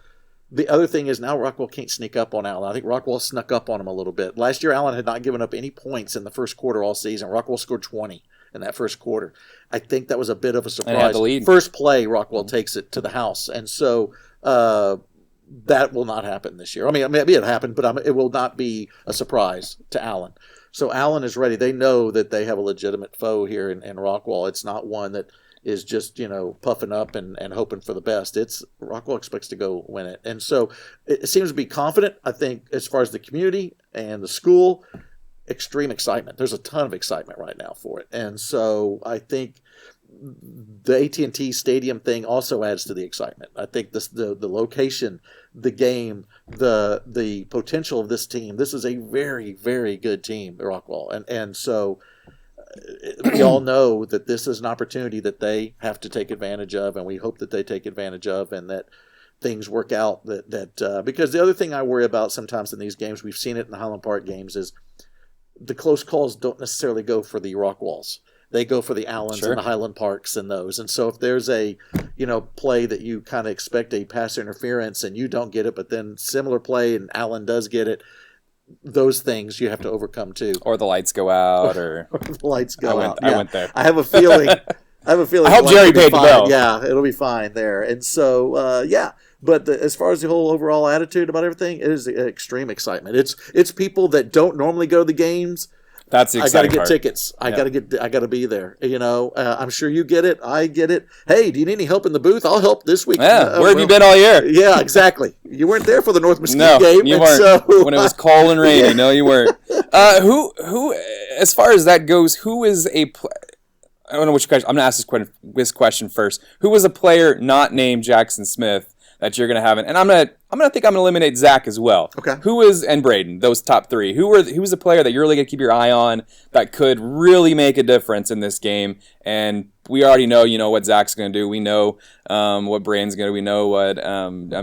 Speaker 2: The other thing is now Rockwall can't sneak up on Allen. I think Rockwall snuck up on him a little bit. Last year, Allen had not given up any points in the first quarter all season. Rockwall scored 20 in that first quarter. I think that was a bit of a surprise. First play, Rockwall takes it to the house. And so that will not happen this year. I mean, maybe it happened, but it will not be a surprise to Allen. So Allen is ready. They know that they have a legitimate foe here in Rockwall. It's not one that is just, puffing up and hoping for the best. It's Rockwall expects to go win it. And so it seems to be confident, I think, as far as the community and the school. Extreme excitement. There's a ton of excitement right now for it. And so I think the AT&T Stadium thing also adds to the excitement. I think the location, the game, the potential of this team. This is a very, very good team, Rockwall, and so we all know that this is an opportunity that they have to take advantage of, and we hope that they take advantage of, and that things work out. That because the other thing I worry about sometimes in these games, we've seen it in the Highland Park games, is the close calls don't necessarily go for the Rockwalls. They go for the Allens and the Highland Parks and those. And so if there's a, play that you kind of expect a pass interference and you don't get it, but then similar play and Allen does get it, those things you have to overcome too.
Speaker 1: Or the lights go out, or
Speaker 2: the lights go out.
Speaker 1: I went there.
Speaker 2: I have a feeling. I
Speaker 1: hope Jerry paid the bill.
Speaker 2: Yeah, it'll be fine there. And so, But as far as the whole overall attitude about everything, it is extreme excitement. It's people that don't normally go to the games.
Speaker 1: That's the exciting part.
Speaker 2: I got to get tickets. I got to be there. I'm sure you get it. I get it. Hey, do you need any help in the booth? I'll help this week.
Speaker 1: Yeah, where have you been all year?
Speaker 2: Yeah, exactly. You weren't there for the North Mesquite game.
Speaker 1: No, you weren't. So, when it was cold and rainy, no, you weren't. Who, as far as that goes, who is a I don't know which question. I'm going to ask this question first. Who was a player not named Jackson Smith that you're going to have? And I'm going to eliminate Zach as well.
Speaker 2: Okay.
Speaker 1: And Braden, those top three. Who was a player that you're really going to keep your eye on that could really make a difference in this game? And we already know, what Zach's going to do. We know what Braden's going to do. We know what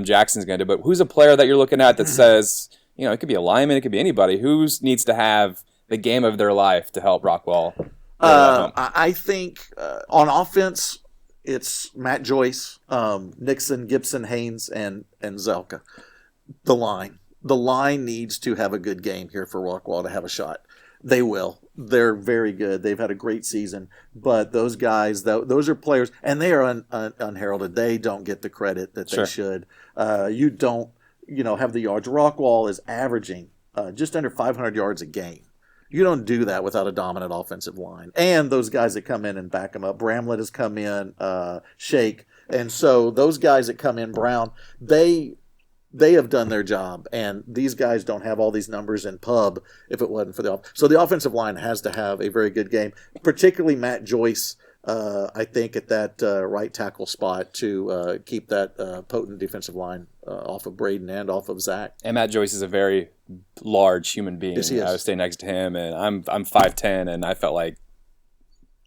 Speaker 1: Jackson's going to do. But who's a player that you're looking at that says, it could be a lineman, it could be anybody. Who needs to have the game of their life to help Rockwall?
Speaker 2: I think on offense, it's Matt Joyce, Nixon, Gibson, Haynes, and Zelka. The line needs to have a good game here for Rockwall to have a shot. They will. They're very good. They've had a great season. But those guys, those are players, and they are unheralded. They don't get the credit that they should. You don't, have the yards. Rockwall is averaging just under 500 yards a game. You don't do that without a dominant offensive line. And those guys that come in and back them up. Bramlett has come in, Shake. And so those guys that come in, Brown, they have done their job. And these guys don't have all these numbers in pub if it wasn't for the offense. So the offensive line has to have a very good game, particularly Matt Joyce, I think, at that right tackle spot to keep that potent defensive line off of Braden and off of Zach.
Speaker 1: And Matt Joyce is a very large human being.
Speaker 2: Yes, he is.
Speaker 1: I was staying next to him, and I'm 5'10", and I felt like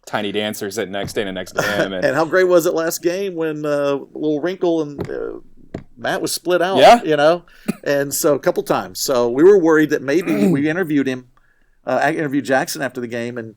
Speaker 1: Tiny Dancer standing next to him.
Speaker 2: And how great was it last game when little Wrinkle and Matt was split out?
Speaker 1: Yeah.
Speaker 2: And so a couple times. So we were worried that maybe we interviewed him. I interviewed Jackson after the game, and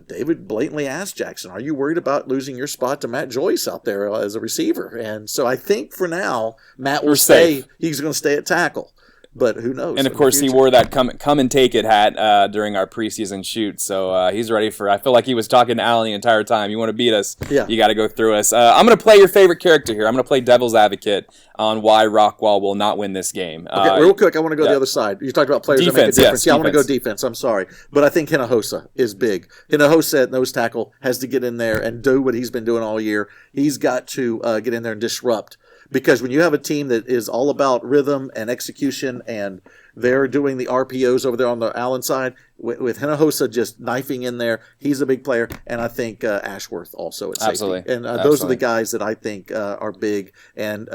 Speaker 2: David blatantly asked Jackson, "Are you worried about losing your spot to Matt Joyce out there as a receiver?" And so I think for now, Matt will stay. He's going to stay at tackle. But who knows?
Speaker 1: And of course, he wore that come and take it hat during our preseason shoot, so he's ready for. I feel like he was talking to Allen the entire time. You want to beat us?
Speaker 2: Yeah.
Speaker 1: You got to go through us. I'm going to play your favorite character here. I'm going to play devil's advocate on why Rockwall will not win this game.
Speaker 2: Okay, real quick, I want to go the other side. You talked about players that make a difference.
Speaker 1: Yes,
Speaker 2: I want to go defense. I'm sorry, but I think Hinojosa is big. Hinojosa at nose tackle has to get in there and do what he's been doing all year. He's got to get in there and disrupt. Because when you have a team that is all about rhythm and execution, and they're doing the RPOs over there on the Allen side, with Hinojosa just knifing in there, he's a big player. And I think Ashworth also at safety.
Speaker 1: Absolutely.
Speaker 2: And those are the guys that I think are big and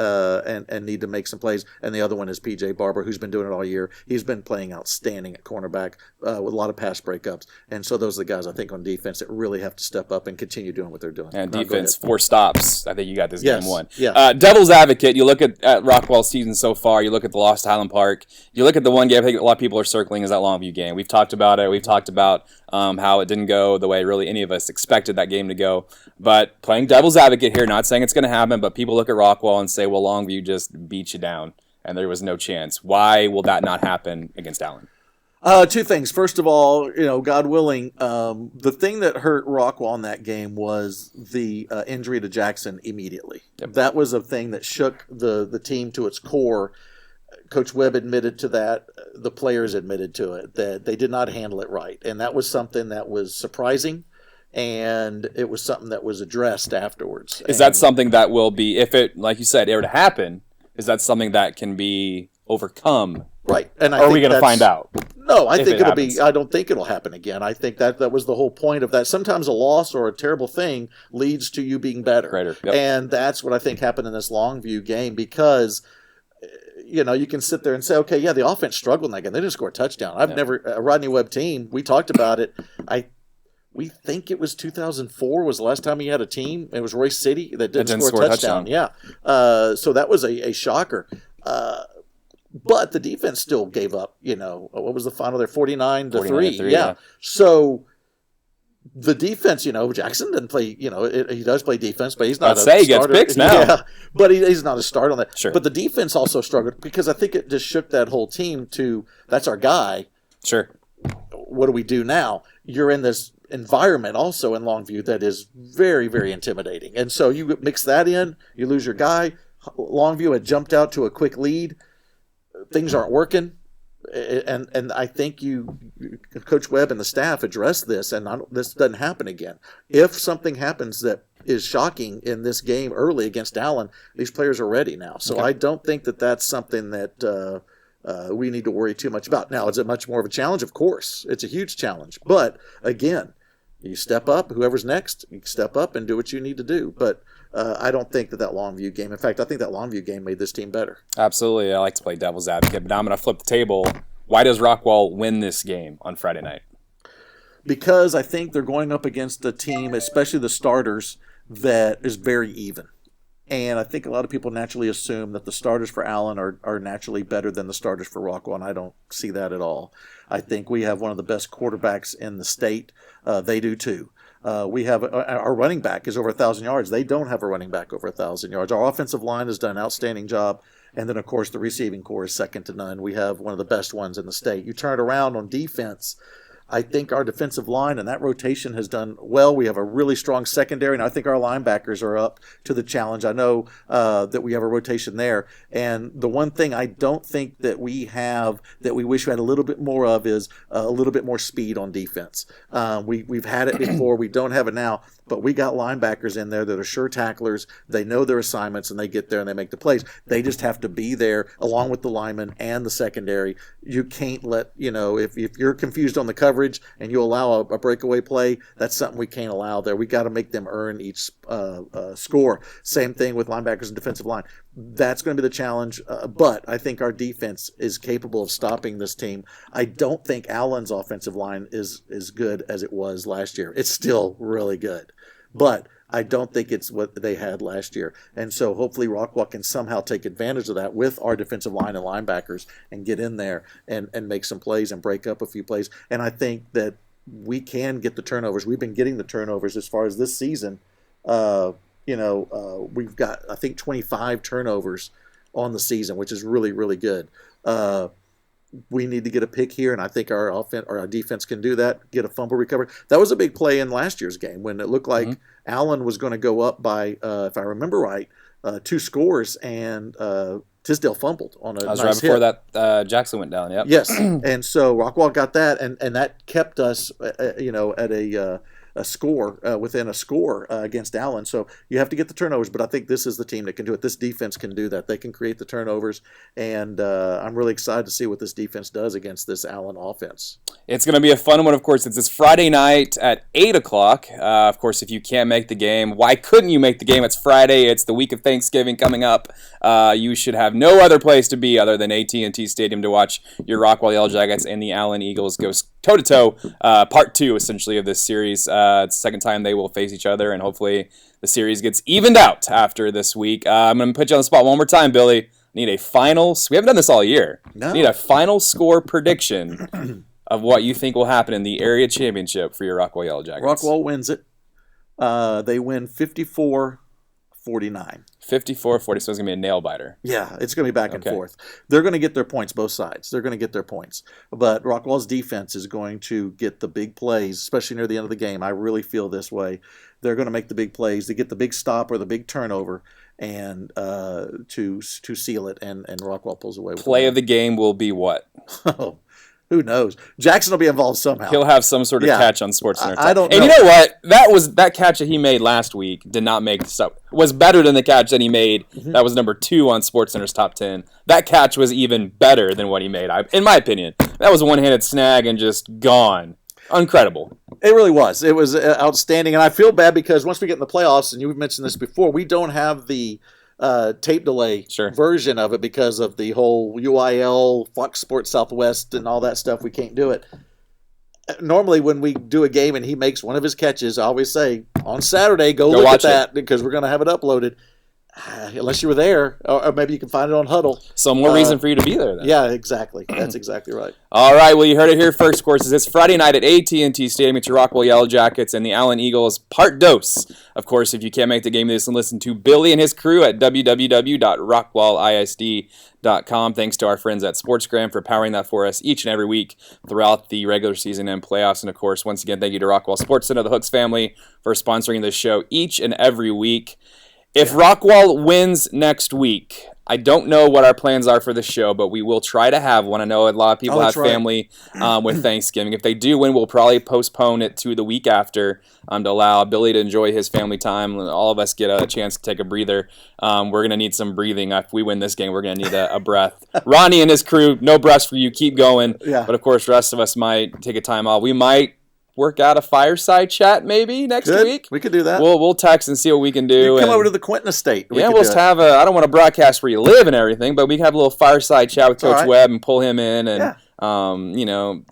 Speaker 2: need to make some plays. And the other one is P.J. Barber, who's been doing it all year. He's been playing outstanding at cornerback with a lot of pass breakups. And so those are the guys I think on defense that really have to step up and continue doing what they're doing.
Speaker 1: And defense, 4 stops. I think you got this game won.
Speaker 2: Yeah.
Speaker 1: Devil's advocate, you look at Rockwall's season so far, you look at the loss to Highland Park, you look at the one game I think a lot of people are circling is that Longview game. We've talked about it. We've talked about how it didn't go the way really any of us expected that game to go. But playing devil's advocate here, not saying it's going to happen, but people look at Rockwall and say, well, Longview just beat you down, and there was no chance. Why will that not happen against Allen?
Speaker 2: 2 things. First of all, God willing, the thing that hurt Rockwall in that game was the injury to Jackson immediately.
Speaker 1: Yep.
Speaker 2: That was a thing that shook the team to its core. Coach Webb admitted to that. The players admitted to it, that they did not handle it right. And that was something that was surprising, and it was something that was addressed afterwards.
Speaker 1: Is that something that will be, if it, like you said, were to happen, is that something that can be overcome?
Speaker 2: Right. And
Speaker 1: are we going to find out?
Speaker 2: No, I think it'll be. I don't think it'll happen again. I think that was the whole point of that. Sometimes a loss or a terrible thing leads to you being better.
Speaker 1: Greater. Yep.
Speaker 2: And that's what I think happened in this Longview game because, you can sit there and say, okay, yeah, the offense struggled in that game. They didn't score a touchdown. I've never a Rodney Webb team. We talked about it. We think it was 2004 was the last time he had a team. It was Royce City that didn't score a touchdown. Yeah. So that was a shocker. But the defense still gave up, what was the final there? 49-3. Yeah. So the defense, Jackson doesn't play, he does play defense, but he's not a starter.
Speaker 1: He gets picks now. Yeah,
Speaker 2: but he's not a start on that.
Speaker 1: Sure.
Speaker 2: But the defense also struggled because I think it just shook that whole team to, that's our guy.
Speaker 1: Sure.
Speaker 2: What do we do now? You're in this environment also in Longview that is very, very intimidating. And so you mix that in, you lose your guy. Longview had jumped out to a quick lead. Things aren't working, and I think Coach Webb and the staff addressed this, and this doesn't happen again. If something happens that is shocking in this game early against Allen, these players are ready now. So I don't think that that's something that we need to worry too much about. Now, is it much more of a challenge? Of course. It's a huge challenge. But, again, you step up. Whoever's next, you step up and do what you need to do. But I don't think that Longview game – in fact, I think that Longview game made this team better.
Speaker 1: Absolutely. I like to play devil's advocate, but now I'm going to flip the table. Why does Rockwall win this game on Friday night?
Speaker 2: Because I think they're going up against a team, especially the starters, that is very even. And I think a lot of people naturally assume that the starters for Allen are naturally better than the starters for Rockwall, and I don't see that at all. I think we have one of the best quarterbacks in the state. They do too. We have our running back is over 1,000 yards. They don't have a running back over 1,000 yards. Our offensive line has done an outstanding job. And then, of course, the receiving core is second to none. We have one of the best ones in the state. You turn it around on defense, I think our defensive line and that rotation has done well. We have a really strong secondary, and I think our linebackers are up to the challenge. I know that we have a rotation there. And the one thing I don't think that we have that we wish we had a little bit more of is a little bit more speed on defense. We've had it before. We don't have it now. But we got linebackers in there that are sure tacklers. They know their assignments, and they get there and they make the plays. They just have to be there along with the linemen and the secondary. You can't let, if you're confused on the coverage and you allow a breakaway play, that's something we can't allow there. We got to make them earn each score. Same thing with linebackers and defensive line. That's going to be the challenge, but I think our defense is capable of stopping this team. I don't think Allen's offensive line is as good as it was last year. It's still really good, but I don't think it's what they had last year. And so hopefully Rockwall can somehow take advantage of that with our defensive line and linebackers and get in there and make some plays and break up a few plays. And I think that we can get the turnovers. We've been getting the turnovers as far as this season. We've got, I think, 25 turnovers on the season, which is really, really good. We need to get a pick here, and I think our defense can do that, get a fumble recovery. That was a big play in last year's game when it looked like Allen was going to go up by, if I remember right, 2 scores, and Tisdale fumbled on a nice hit. That was
Speaker 1: right before that Jackson went down, yep.
Speaker 2: Yes, and so Rockwall got that, and that kept us, at a score, within a score against Allen. So you have to get the turnovers, but I think this is the team that can do it. This defense can do that. They can create the turnovers, and I'm really excited to see what this defense does against this Allen offense.
Speaker 1: It's going to be a fun one, of course. It's this Friday night at 8 o'clock. Of course, if you can't make the game, why couldn't you make the game? It's Friday. It's the week of Thanksgiving coming up. You should have no other place to be other than AT&T Stadium to watch your Rockwall Yellowjackets and the Allen Eagles go toe-to-toe. Part 2, essentially, of this series. It's the second time they will face each other, and hopefully the series gets evened out after this week. I'm going to put you on the spot one more time, Billy. Need a final. We haven't done this all year.
Speaker 2: No.
Speaker 1: Need a final score prediction of what you think will happen in the area championship for your Rockwall Yellowjackets.
Speaker 2: Rockwall wins it. They win 54-49.
Speaker 1: 54-40, so it's going to be a nail-biter.
Speaker 2: Yeah, it's going to be back and forth. They're going to get their points, both sides. They're going to get their points. But Rockwall's defense is going to get the big plays, especially near the end of the game. I really feel this way. They're going to make the big plays. They get the big stop or the big turnover and to seal it, and Rockwall pulls away with
Speaker 1: Play of the game will be what?
Speaker 2: Who knows? Jackson will be involved somehow.
Speaker 1: He'll have some sort of catch on Sportscenter.
Speaker 2: I don't know.
Speaker 1: And you know what? That catch that he made last week did not make was better than the catch that he made. Mm-hmm. That was number 2 on Sportscenter's top 10. That catch was even better than what he made, in my opinion. that was a one-handed snag and just gone. Incredible.
Speaker 2: It really was. It was outstanding. And I feel bad because once we get in the playoffs, and you've mentioned this before, we don't have the tape delay version of it because of the whole UIL, Fox Sports Southwest, and all that stuff. We can't do it. Normally, when we do a game and he makes one of his catches, I always say, on Saturday, go look at that because we're going to have it uploaded. Unless you were there, or maybe you can find it on Huddle.
Speaker 1: So more reason for you to be there then.
Speaker 2: Yeah, exactly. That's exactly right.
Speaker 1: All right, well, you heard it here first, of course. It's Friday night at AT&T Stadium. It's your Rockwall Yellowjackets and the Allen Eagles part dos. Of course, if you can't make the game, listen to Billy and his crew at www.rockwallisd.com. Thanks to our friends at Sportscenter for powering that for us each and every week throughout the regular season and playoffs. And, of course, once again, thank you to Rockwall Sportscenter, the Hooks family, for sponsoring this show each and every week. If Rockwall wins next week, I don't know what our plans are for the show, but we will try to have one. I know a lot of people have family with Thanksgiving. If they do win, we'll probably postpone it to the week after to allow Billy to enjoy his family time. All of us get a chance to take a breather. We're going to need some breathing. If we win this game, we're going to need a breath. Ronnie and his crew, no breaths for you. Keep going. Yeah. But, of course, the rest of us might take a time off. We might work out a fireside chat maybe next week.
Speaker 2: We could do that.
Speaker 1: We'll text and see what we can do.
Speaker 2: Come over to the Quentin Estate.
Speaker 1: We'll just have I don't want to broadcast where you live and everything, but we can have a little fireside chat with Coach Webb and pull him in and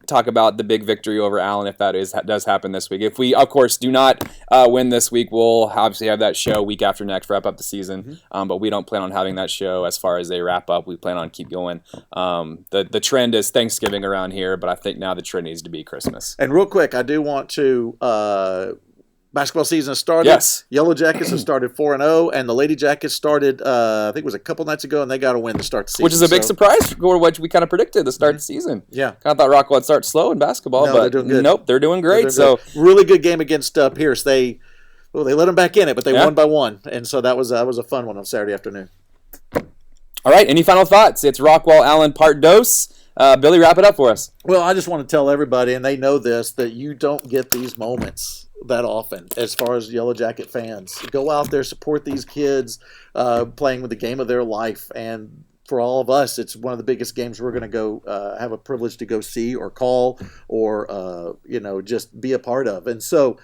Speaker 1: talk about the big victory over Allen if that does happen this week. If we, of course, do not win this week, we'll obviously have that show week after next, wrap up the season. But we don't plan on having that show as far as they wrap up. We plan on keep going. The trend is Thanksgiving around here, but I think now the trend needs to be Christmas.
Speaker 2: And real quick, I do want to basketball season has started.
Speaker 1: Yes.
Speaker 2: Yellowjackets have started 4-0, and the Lady Jackets started, I think it was a couple nights ago, and they got a win to start the season.
Speaker 1: Which is a big surprise for what we kind of predicted to start the season.
Speaker 2: Yeah.
Speaker 1: Kind of thought Rockwall would start slow in basketball, but
Speaker 2: they're doing good.
Speaker 1: Nope, they're doing great. Good.
Speaker 2: Really good game against Pierce. They let them back in it, but they won by one, and so that was a fun one on Saturday afternoon.
Speaker 1: All right, any final thoughts? It's Rockwall Allen part dos. Billy, wrap it up for us.
Speaker 2: Well, I just want to tell everybody, and they know this, that you don't get these moments that often as far as Yellowjacket fans. Go out there, support these kids playing with the game of their life. And for all of us, it's one of the biggest games we're going to go have a privilege to go see or call or, just be a part of. And so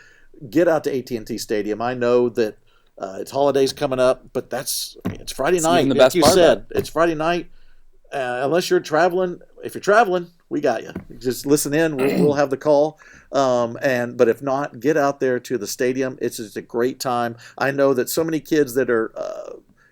Speaker 2: get out to AT&T Stadium. I know that it's holidays coming up, but it's Friday night.
Speaker 1: The best
Speaker 2: like you said, it's Friday night. Unless you're traveling, if you're traveling, we got you. Just listen in. We'll have the call. But if not, get out there to the stadium. It's just a great time. I know that so many kids that are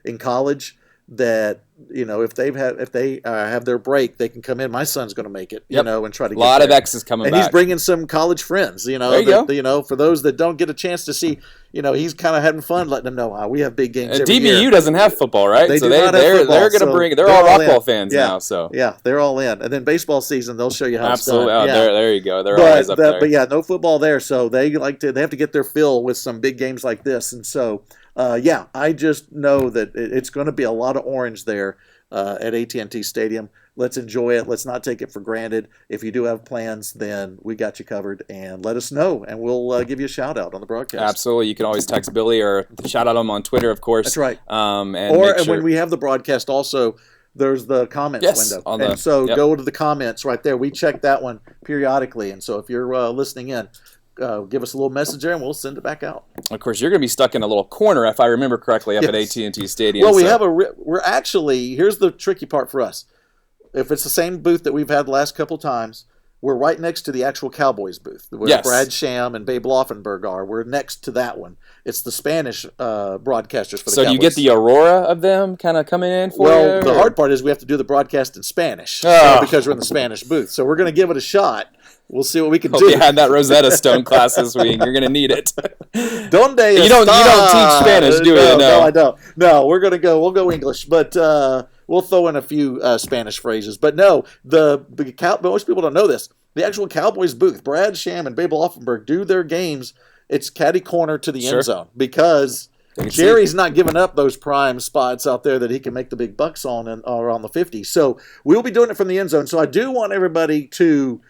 Speaker 2: in college that if they have their break, they can come in. My son's going to make it, and try to get
Speaker 1: a lot
Speaker 2: there.
Speaker 1: of X's coming
Speaker 2: and
Speaker 1: back.
Speaker 2: He's bringing some college friends. For those that don't get a chance to see, he's kind of having fun, letting them know we have big games. Every
Speaker 1: DBU
Speaker 2: year.
Speaker 1: doesn't have football, right?
Speaker 2: They're
Speaker 1: going to bring. They're all Rockwall fans now. So
Speaker 2: yeah, they're all in. And then baseball season, they'll show you how
Speaker 1: absolutely.
Speaker 2: it's done.
Speaker 1: There you go. They're always up there.
Speaker 2: But yeah, no football there, so they have to get their fill with some big games like this, and so. I just know that it's going to be a lot of orange there at AT&T Stadium. Let's enjoy it. Let's not take it for granted. If you do have plans, then we got you covered. And let us know, and we'll give you a shout-out on the broadcast.
Speaker 1: Absolutely. You can always text Billy or shout-out him on Twitter, of course.
Speaker 2: That's right. And when we have the broadcast also, there's the comments window. Go to the comments right there. We check that one periodically. And so if you're listening in, give us a little message there, and we'll send it back out.
Speaker 1: Of course, you're going to be stuck in a little corner, if I remember correctly, up at AT&T Stadium.
Speaker 2: Well, we're actually, here's the tricky part for us. If it's the same booth that we've had the last couple times, we're right next to the actual Cowboys booth, where Brad Sham and Babe Laufenberg are. We're next to that one. It's the Spanish broadcasters for the Cowboys.
Speaker 1: So do you get the aurora of them kind of coming in for you?
Speaker 2: Well, the hard part is we have to do the broadcast in Spanish because we're in the Spanish booth. So we're going to give it a shot. We'll see what we can do.
Speaker 1: You had that Rosetta Stone class this week. You're going to need it.
Speaker 2: Donde
Speaker 1: you don't teach Spanish, do you?
Speaker 2: No, I don't. No, we'll go English, but we'll throw in a few Spanish phrases. But no, most people don't know this. The actual Cowboys booth, Brad Sham and Babe Laufenberg do their games. It's catty corner to the end zone because Jerry's not giving up those prime spots out there that he can make the big bucks on and around the 50. So we'll be doing it from the end zone. So I do want everybody to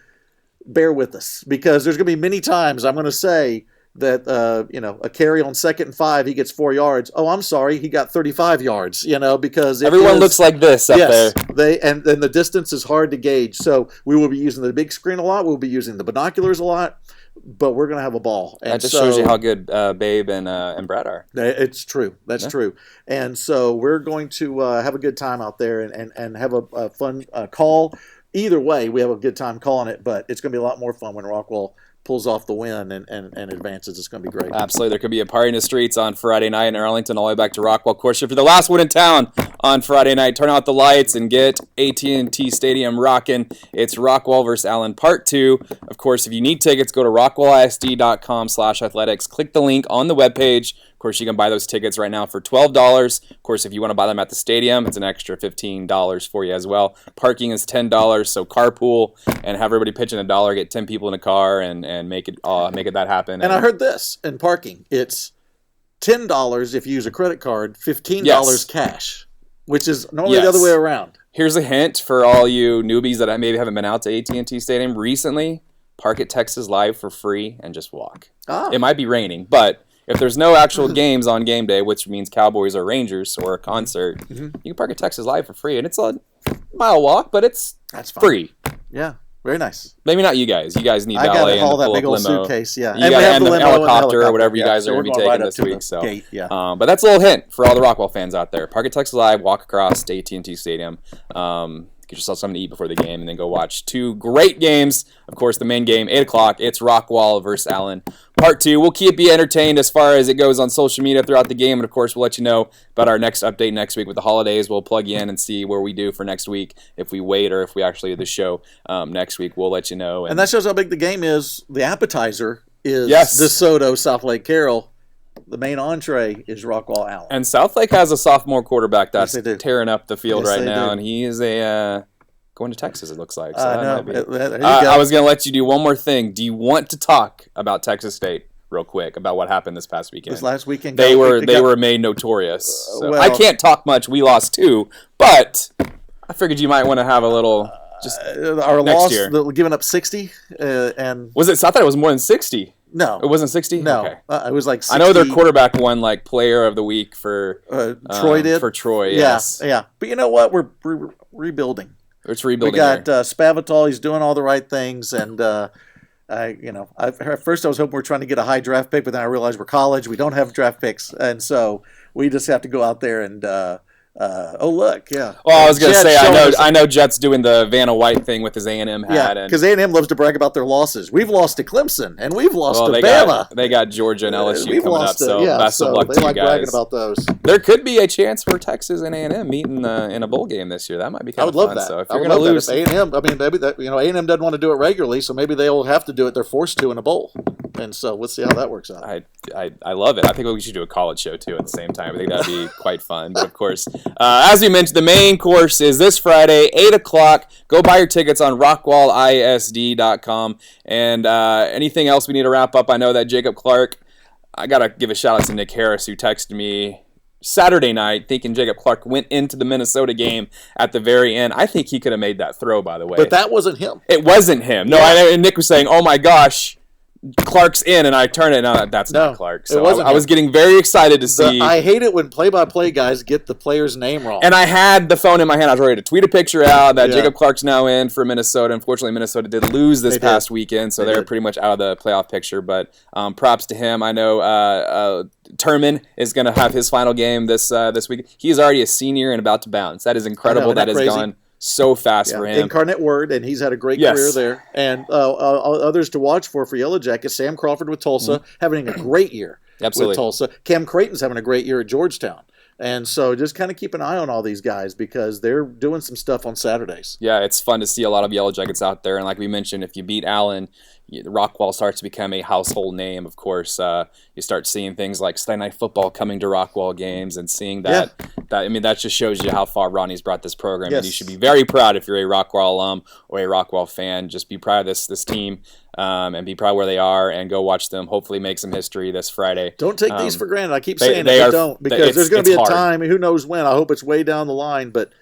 Speaker 2: bear with us because there's going to be many times I'm going to say that a carry on 2nd and 5, he gets 4 yards. Oh, I'm sorry, he got 35 yards. Because
Speaker 1: everyone looks like this up there.
Speaker 2: And the distance is hard to gauge. So we will be using the big screen a lot. We'll be using the binoculars a lot. But we're going to have a ball. And
Speaker 1: that just shows you how good Babe and Brad are.
Speaker 2: It's true. That's true. And so we're going to have a good time out there and have a fun call. Either way, we have a good time calling it, but it's going to be a lot more fun when Rockwall pulls off the win and advances. It's going to be great.
Speaker 1: Absolutely. There could be a party in the streets on Friday night in Arlington all the way back to Rockwall. Of course, if you're the last one in town on Friday night, turn out the lights and get AT&T Stadium rocking. It's Rockwall versus Allen Part 2. Of course, if you need tickets, go to rockwallisd.com/athletics. Click the link on the webpage. Of course, you can buy those tickets right now for $12. Of course, if you want to buy them at the stadium, it's an extra $15 for you as well. Parking is $10, so carpool and have everybody pitch in $1, get 10 people in a car, and make it that happen.
Speaker 2: And I heard this in parking. It's $10 if you use a credit card, $15 cash, which is normally the other way around.
Speaker 1: Here's a hint for all you newbies that maybe haven't been out to AT&T Stadium recently. Park at Texas Live for free and just walk. It might be raining, but if there's no actual games on game day, which means Cowboys or Rangers or a concert, you can park at Texas Live for free. And it's a mile walk, but that's free.
Speaker 2: Yeah, very nice.
Speaker 1: Maybe not you guys. You guys need valet and the
Speaker 2: big old
Speaker 1: limo.
Speaker 2: Suitcase, yeah.
Speaker 1: You and the helicopter or whatever you guys are going to be taking this week. So,
Speaker 2: gate,
Speaker 1: but that's a little hint for all the Rockwall fans out there. Park at Texas Live, walk across to AT&T Stadium. Get yourself something to eat before the game, and then go watch 2 great games. Of course, the main game, 8 o'clock. It's Rockwall versus Allen. Part 2. We'll keep you entertained as far as it goes on social media throughout the game, and of course, we'll let you know about our next update next week with the holidays. We'll plug you in and see where we do for next week, if we wait or if we actually do the show next week. We'll let you know.
Speaker 2: And that shows how big the game is. The appetizer is DeSoto, South Lake Carroll. The main entree is Rockwall Allen.
Speaker 1: And Southlake has a sophomore quarterback that's tearing up the field right now, and he is going to Texas, it looks like. So I was going to let you do one more thing. Do you want to talk about Texas State real quick, about what happened this past weekend?
Speaker 2: This last weekend?
Speaker 1: They were made notorious. So I can't talk much. We lost 2, but I figured you might want to have a little
Speaker 2: our next loss, year. Giving up 60. And
Speaker 1: was it? I thought it was more than 60.
Speaker 2: No.
Speaker 1: It wasn't 60?
Speaker 2: No.
Speaker 1: Okay.
Speaker 2: It was like 60.
Speaker 1: I know their quarterback won like player of the week for
Speaker 2: Troy did.
Speaker 1: For Troy, yes.
Speaker 2: Yeah. But you know what? We're rebuilding.
Speaker 1: It's rebuilding.
Speaker 2: We got Spavital. He's doing all the right things. And, at first I was hoping we were trying to get a high draft pick, but then I realized we're college. We don't have draft picks. And so we just have to go out there and look, yeah.
Speaker 1: Well, I was going to say, I know Jet's doing the Vanna White thing with his A&M hat.
Speaker 2: Yeah, because A&M loves to brag about their losses. We've lost to Clemson, and we've lost to Bama.
Speaker 1: They got Georgia and LSU coming up, so best of luck to you guys.
Speaker 2: Bragging about those.
Speaker 1: There could be a chance for Texas and A&M meeting in a bowl game this year. That might be kind of fun.
Speaker 2: I would love that.
Speaker 1: So if you're going to lose,
Speaker 2: A&M, maybe A&M doesn't want to do it regularly, so maybe they'll have to do it. They're forced to in a bowl, and so we'll see how that works out.
Speaker 1: I love it. I think we should do a college show too at the same time. I think that'd be quite fun. But of course, as we mentioned, the main course is this Friday, 8 o'clock. Go buy your tickets on rockwallisd.com. And anything else we need to wrap up? I know that Jacob Clark, I got to give a shout out to Nick Harris, who texted me Saturday night thinking Jacob Clark went into the Minnesota game at the very end. I think he could have made that throw, by the way.
Speaker 2: But that wasn't him.
Speaker 1: It wasn't him. No, and Nick was saying, oh my gosh, Clark's in, and I turned it, and that's not Clark. So I was getting very excited to see.
Speaker 2: I hate it when play-by-play guys get the player's name wrong.
Speaker 1: And I had the phone in my hand. I was ready to tweet a picture out that Jacob Clark's now in for Minnesota. Unfortunately, Minnesota did lose this past weekend, so they're pretty much out of the playoff picture. But props to him. I know Turman is going to have his final game this week. He's already a senior and about to bounce. That is incredible. That has gone so fast for him.
Speaker 2: Incarnate Word, and he's had a great career there. And others to watch for Yellowjacket, Sam Crawford with Tulsa, having a great year with Tulsa. Cam Creighton's having a great year at Georgetown. And so just kind of keep an eye on all these guys because they're doing some stuff on Saturdays.
Speaker 1: Yeah, it's fun to see a lot of Yellowjackets out there. And like we mentioned, if you beat Allen, Rockwall starts to become a household name, of course. You start seeing things like Sunday Night Football coming to Rockwall games and seeing that. That just shows you how far Ronnie's brought this program. Yes. And you should be very proud if you're a Rockwall alum or a Rockwall fan. Just be proud of this team and be proud where they are and go watch them hopefully make some history this Friday.
Speaker 2: Don't take these for granted. I keep saying it, but don't. Because there's going to be a time, who knows when. I hope it's way down the line, but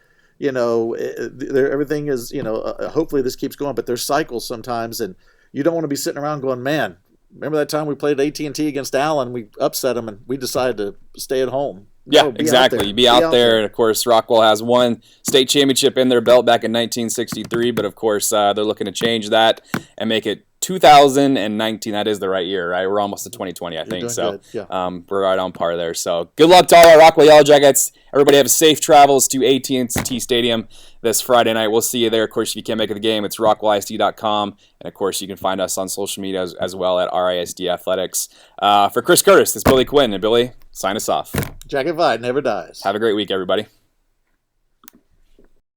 Speaker 2: everything is, hopefully this keeps going, but there's cycles sometimes, and you don't want to be sitting around going, man, remember that time we played AT&T against Allen? We upset them, and we decided to stay at home.
Speaker 1: Yeah, exactly. Be out there. And, of course, Rockwall has won state championship in their belt back in 1963, but, of course, they're looking to change that and make it 2019. That is the right year, right? We're almost to 2020, I think. So
Speaker 2: yeah.
Speaker 1: We're right on par there. So good luck to all our Rockwall Yellowjackets. Everybody have safe travels to AT&T Stadium this Friday night. We'll see you there. Of course, if you can't make it to the game, it's rockwallisd.com. And, of course, you can find us on social media as well at RISD Athletics. For Chris Curtis, this is Billy Quinn. And, Billy, sign us off.
Speaker 2: Jacket Fight never dies.
Speaker 1: Have a great week, everybody.